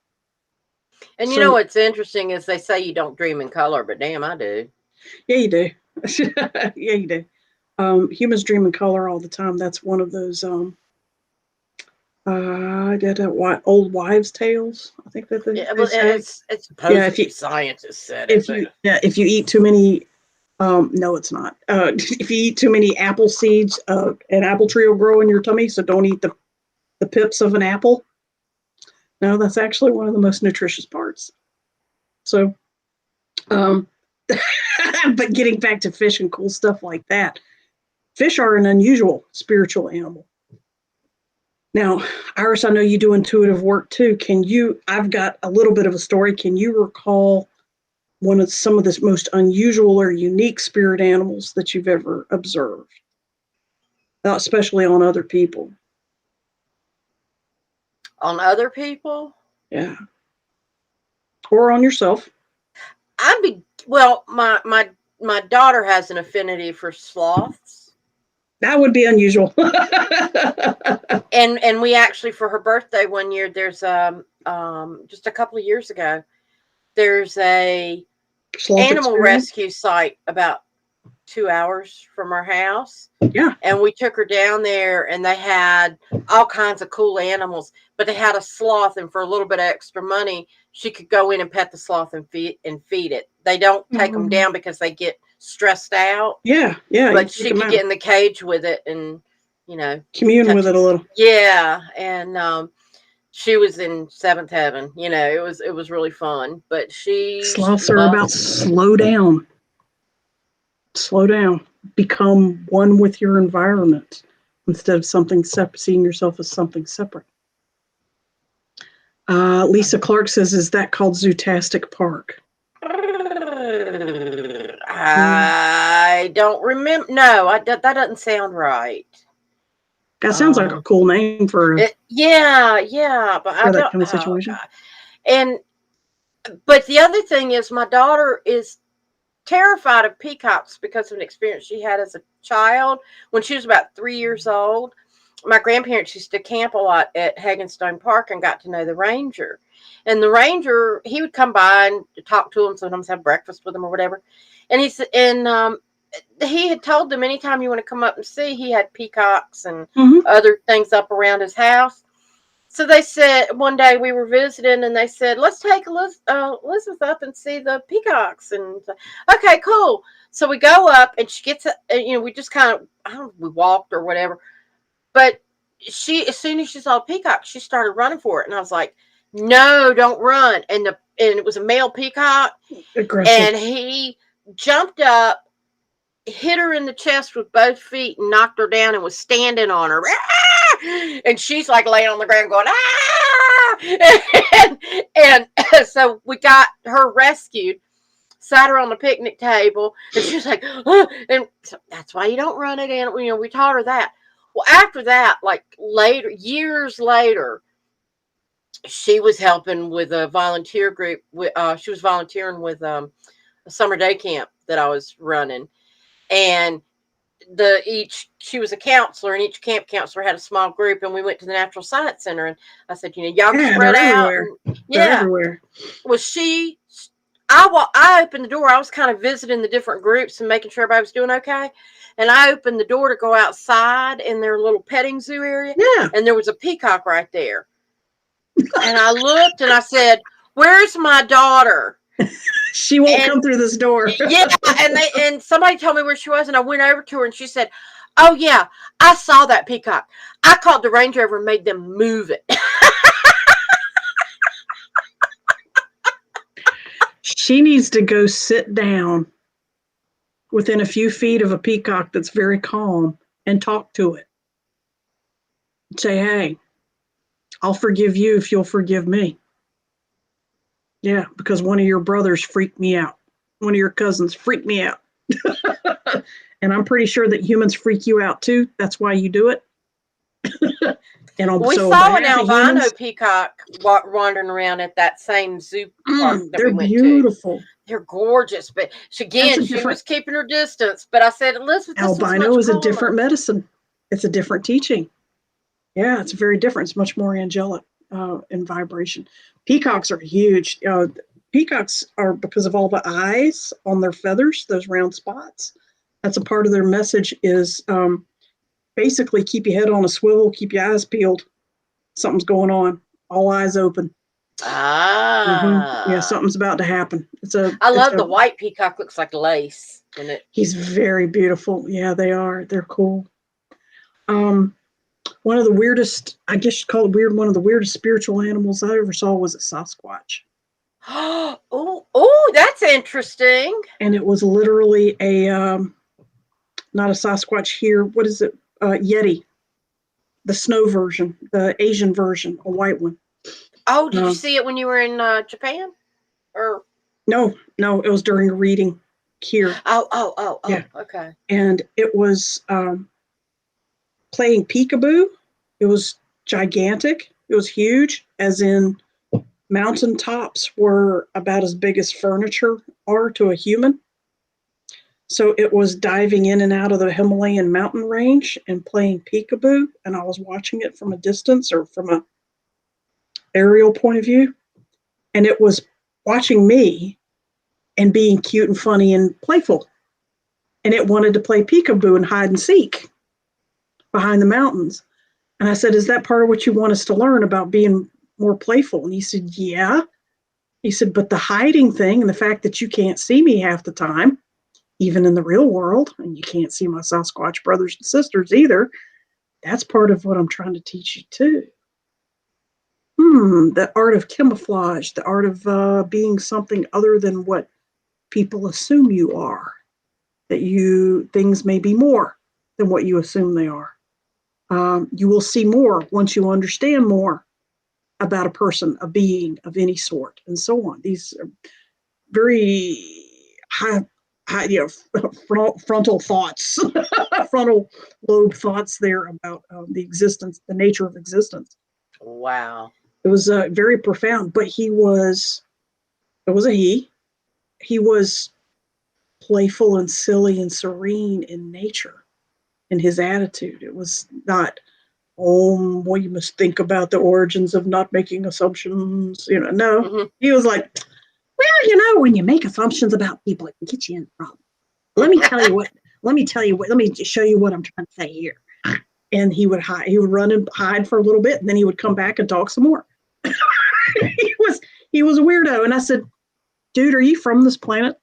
And you know what's interesting is they say you don't dream in color, but damn, I do. Yeah, you do. Yeah, you do. Humans Dream in Color all the time. That's one of those old wives' tales. I think that Yeah, they well, say. it's Yeah, if supposedly you scientists said it, but if you eat too many, no, it's not. If you eat too many apple seeds, an apple tree will grow in your tummy. So don't eat the pips of an apple. No, that's actually one of the most nutritious parts. So, um, but getting back to fish and cool stuff like that, fish are an unusual spiritual animal. Now, Iris, I know you do intuitive work too. I've got a little bit of a story. Can you recall some of the most unusual or unique spirit animals that you've ever observed, especially on other people? on other people, Yeah. Or on yourself. well, my daughter has an affinity for sloths. That would be unusual. And we actually, for her birthday one year, there's just a couple of years ago, there's a Sloth animal experience. rescue site about 2 hours from our house. Yeah. And we took her down there, and they had all kinds of cool animals, but they had a sloth, and for a little bit of extra money, she could go in and pet the sloth and feed it. They don't take them down because they get stressed out. Yeah, yeah. But she could get in the cage with it and, commune with it a little. Yeah, and she was in seventh heaven. It was really fun. But Sloths are about slow down. Slow down. Become one with your environment instead of seeing yourself as something separate. Lisa Clark says, "Is that called Zootastic Park?" I don't remember. No, that doesn't sound right. That sounds like a cool name for yeah, but I that don't. kind of Oh, situation. God. But the other thing is, my daughter is terrified of peacocks because of an experience she had as a child when she was about 3 years old. My grandparents used to camp a lot at Hagenstone Park and got to know the ranger. And the ranger, he would come by and talk to them, sometimes have breakfast with them or whatever. And he had told them, anytime you want to come up and see, he had peacocks and other things up around his house. So they said one day we were visiting, and they said, "Let's take Elizabeth up and see the peacocks." And okay, cool. So we go up, and she gets, we just kind of, I don't know, we walked or whatever. But as soon as she saw a peacock, she started running for it, and I was like, "No, don't run!" And it was a male peacock, aggressive. And he jumped up, hit her in the chest with both feet, and knocked her down, and was standing on her. And she's like laying on the ground going, and so we got her rescued, sat her on the picnic table, and she was like, and so that's why you don't run it in. We taught her that. Well, after that, like years later, she was helping with a volunteer group. She was volunteering with a summer day camp that I was running, and she was a counselor, and each camp counselor had a small group, and we went to the Natural Science Center, and I said, y'all spread out. They're everywhere. Well, I opened the door. I was kind of visiting the different groups and making sure everybody was doing okay. And I opened the door to go outside in their little petting zoo area. Yeah. And there was a peacock right there. And I looked and I said, "Where's my daughter?" She won't come through this door. Yeah, and somebody told me where she was, and I went over to her, and she said, "Oh yeah, I saw that peacock. I called the ranger over and made them move it." She needs to go sit down within a few feet of a peacock that's very calm and talk to it. Say, "Hey, I'll forgive you if you'll forgive me." Yeah, because one of your brothers freaked me out. One of your cousins freaked me out. And I'm pretty sure that humans freak you out too. That's why you do it. And we saw an albino peacock wandering around at that same zoo park that we went beautiful. To. They're gorgeous, but she was keeping her distance. But I said, "Elizabeth, albino is a different medicine. It's a different teaching. Yeah, it's very different. It's much more angelic in vibration. Peacocks are huge. Peacocks are, because of all the eyes on their feathers, those round spots. That's a part of their message is basically keep your head on a swivel, keep your eyes peeled. Something's going on. All eyes open. Yeah, Ah. something's about to happen. I love the white peacock. Looks like lace. He's very beautiful. Yeah, they are. They're cool. One of the weirdest, I guess you'd call it weird, one of the weirdest spiritual animals I ever saw was a Sasquatch. Oh, that's interesting. And it was literally not a Sasquatch here. What is it? Yeti, the snow version, the Asian version, a white one. Oh, did you see it when you were in Japan? Or no, it was during a reading here. Oh, yeah. Okay. And it was playing peekaboo. It was gigantic. It was huge, as in mountain tops were about as big as furniture are to a human. So it was diving in and out of the Himalayan mountain range and playing peekaboo. And I was watching it from a distance or from a aerial point of view. And it was watching me and being cute and funny and playful. And it wanted to play peekaboo and hide and seek behind the mountains. And I said, is that part of what you want us to learn about being more playful? And he said, yeah. He said, but the hiding thing and the fact that you can't see me half the time, even in the real world, and you can't see my Sasquatch brothers and sisters either, that's part of what I'm trying to teach you too. The art of camouflage, the art of being something other than what people assume you are, that things may be more than what you assume they are. You will see more once you understand more about a person, a being of any sort, and so on. These are very high frontal thoughts, frontal lobe thoughts there about the existence, the nature of existence. Wow. It was very profound, but it was a he was playful and silly and serene in nature in his attitude. It was not, oh, well, you must think about the origins of not making assumptions. No, He was like, well, when you make assumptions about people, it can get you in trouble. Let me tell you what. Let me show you what I'm trying to say here. And he would hide. He would run and hide for a little bit, and then he would come back and talk some more. He was a weirdo. And I said, dude, are you from this planet?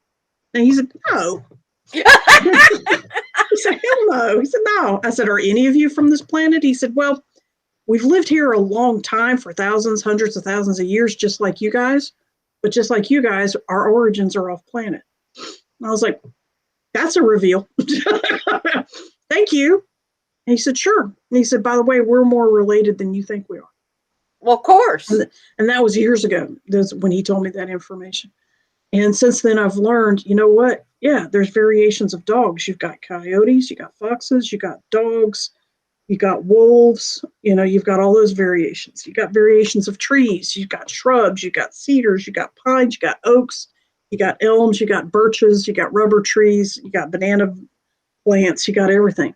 And he said, no. He said, hell no. He said, no. I said, are any of you from this planet? He said, well, we've lived here a long time, for thousands, hundreds of thousands of years, just like you guys. But just like you guys, our origins are off planet. And I was like, that's a reveal. Thank you. And he said, sure. And he said, by the way, we're more related than you think we are. Well, of course. And that was years ago. That's when he told me that information. And since then, I've learned, you know what? Yeah, there's variations of dogs. You've got coyotes, you got foxes, you got dogs, you got wolves. You've got all those variations. You got variations of trees. You got shrubs. You got cedars. You got pines. You got oaks. You got elms. You got birches. You got rubber trees. You got banana plants. You got everything.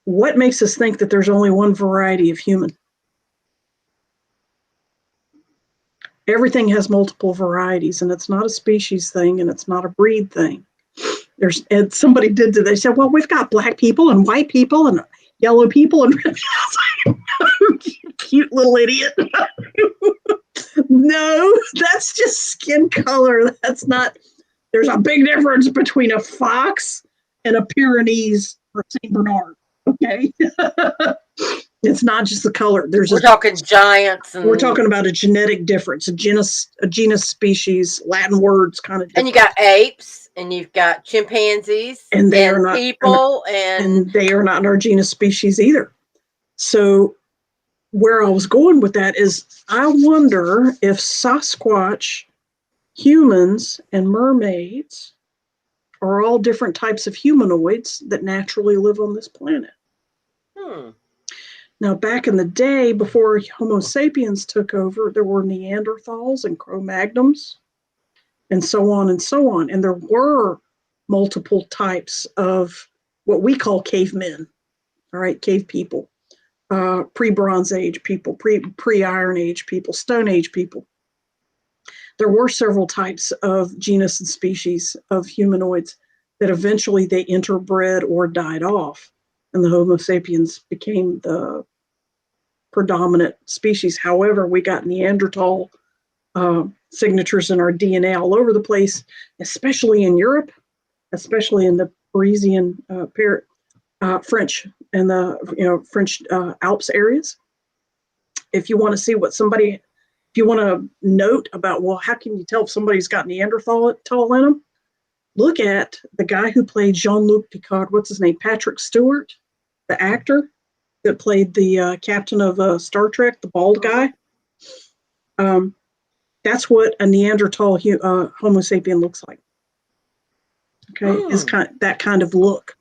What makes us think that there's only one variety of human? Everything has multiple varieties, and it's not a species thing, and it's not a breed thing. And somebody they said, well, we've got black people and white people and yellow people and cute little idiot. No, that's just skin color. That's not. There's a big difference between a fox and a Pyrenees or Saint Bernard. Okay. It's not just the color. We're talking giants. We're talking about a genetic difference, a genus species, Latin words kind of difference. And you got apes, and you've got chimpanzees, and they are not people, and they are not in our genus species either. So where I was going with that is, I wonder if Sasquatch, humans, and mermaids are all different types of humanoids that naturally live on this planet. Now, back in the day, before Homo sapiens took over, there were Neanderthals and Cro-Magnons and so on and so on. And there were multiple types of what we call cavemen, all right, cave people, pre-Bronze Age people, pre-Iron Age people, Stone Age people. There were several types of genus and species of humanoids that eventually they interbred or died off, and the Homo sapiens became the predominant species. However, we got Neanderthal signatures in our DNA all over the place, especially in Europe, especially in the Parisian French and the French Alps areas. If you want to see what somebody, if you want to note about, well, how can you tell if somebody's got Neanderthal in them? Look at the guy who played Jean-Luc Picard. What's his name? Patrick Stewart, the actor that played the captain of Star Trek, the bald guy. That's what a Neanderthal Homo sapien looks like. Okay, is that kind of look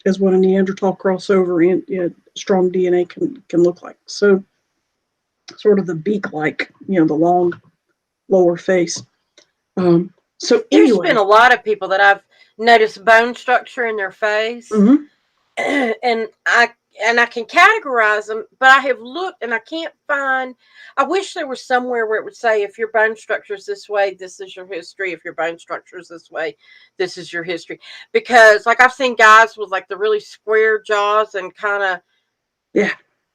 is what a Neanderthal crossover and strong DNA can look like. So, sort of the beak-like, the long lower face. So there's anyway, been a lot of people that I've noticed bone structure in their face, and I can categorize them, but I have looked and I can't find. I wish there was somewhere where it would say, if your bone structure is this way, this is your history. If your bone structure is this way, this is your history. Because like I've seen guys with like the really square jaws and kind of,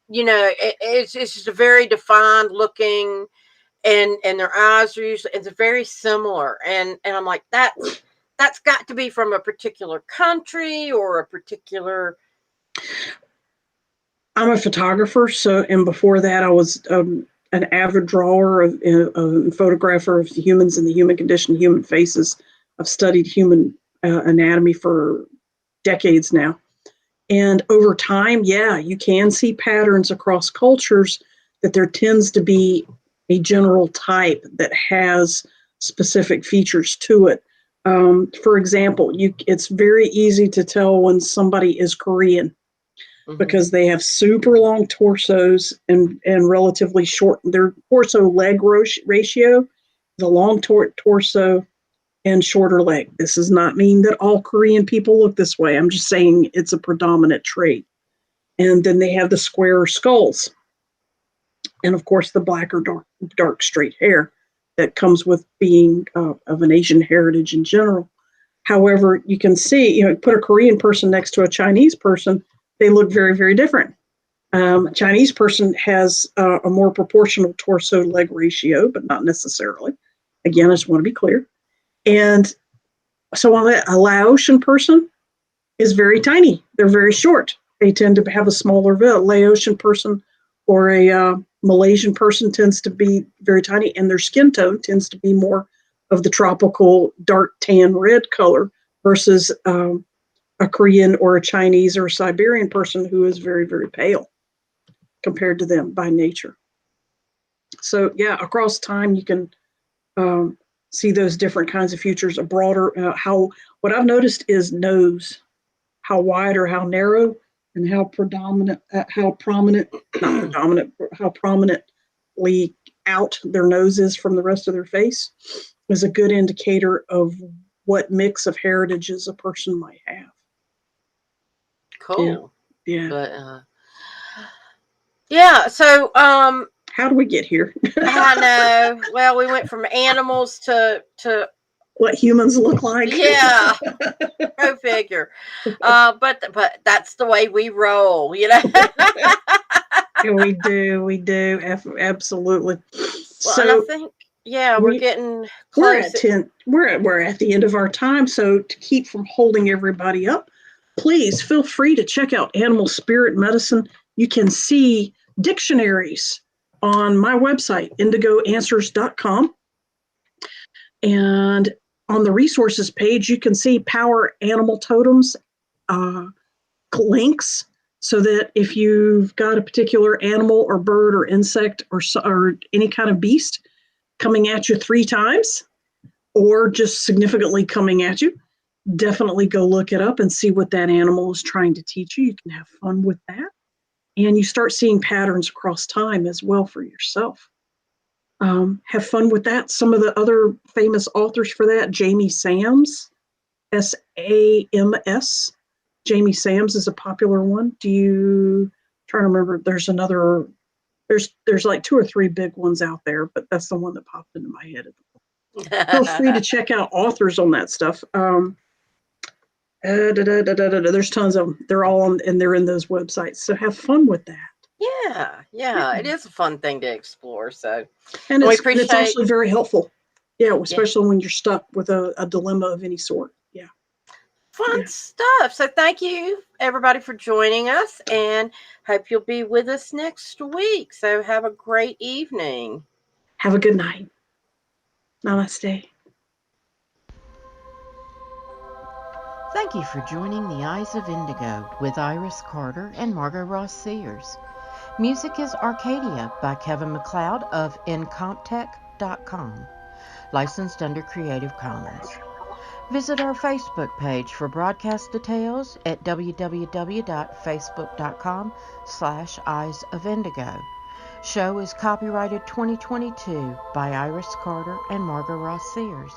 it's just a very defined looking, and their eyes are usually, it's very similar, and I'm like, that's got to be from a particular country or a particular. I'm a photographer, and before that, I was an avid drawer and photographer of humans and the human condition, human faces. I've studied human anatomy for decades now. And over time, you can see patterns across cultures that there tends to be a general type that has specific features to it. For example, it's very easy to tell when somebody is Korean. Because they have super long torsos and relatively short, their torso leg ratio, the long torso and shorter leg. This does not mean that all Korean people look this way. I'm just saying it's a predominant trait. And then they have the squarer skulls. And of course, the black or dark straight hair that comes with being of an Asian heritage in general. However, you can see, put a Korean person next to a Chinese person, they look very, very different. A Chinese person has a more proportional torso-leg ratio, but not necessarily. Again, I just want to be clear. And so a Laotian person is very tiny. They're very short. They tend to have a smaller Laotian person, or a Malaysian person tends to be very tiny, and their skin tone tends to be more of the tropical dark tan red color versus a Korean or a Chinese or a Siberian person who is very, very pale compared to them by nature. So across time you can see those different kinds of features. A broader, what I've noticed is nose, how wide or how narrow, and how prominently out their nose is from the rest of their face is a good indicator of what mix of heritages a person might have. Cool. Yeah. But so how do we get here? I know. Well, we went from animals to what humans look like. Yeah. Go figure. But that's the way we roll, Yeah, we do. Absolutely. Well, and I think we're getting close. We're at the end of our time. So to keep from holding everybody up, please feel free to check out Animal Spirit Medicine. You can see dictionaries on my website, indigoanswers.com. And on the resources page, you can see power animal totems links, so that if you've got a particular animal or bird or insect or any kind of beast coming at you 3 times, or just significantly coming at you, definitely go look it up and see what that animal is trying to teach you. You can have fun with that. And you start seeing patterns across time as well for yourself. Have fun with that. Some of the other famous authors for that, Jamie Sams, S-A-M-S. Jamie Sams is a popular one. Trying to remember, there's like 2 or 3 big ones out there, but that's the one that popped into my head. Feel free to check out authors on that stuff. There's tons of them. They're all on, and they're in those websites. So have fun with that. Yeah, it is a fun thing to explore. So And we it's appreciate. actually very helpful. Yeah, Yeah, especially when you're stuck with a dilemma of any sort. Yeah. fun Yeah. stuff. So thank you everybody for joining us, and hope you'll be with us next week. So have a great evening. Have a good night. Namaste. Thank you for joining The Eyes of Indigo with Iris Carter and Margot Ross Sears. Music is Arcadia by Kevin MacLeod of Incomptech.com, licensed under Creative Commons. Visit our Facebook page for broadcast details at www.facebook.com/Eyes of Indigo. Show is copyrighted 2022 by Iris Carter and Margot Ross Sears.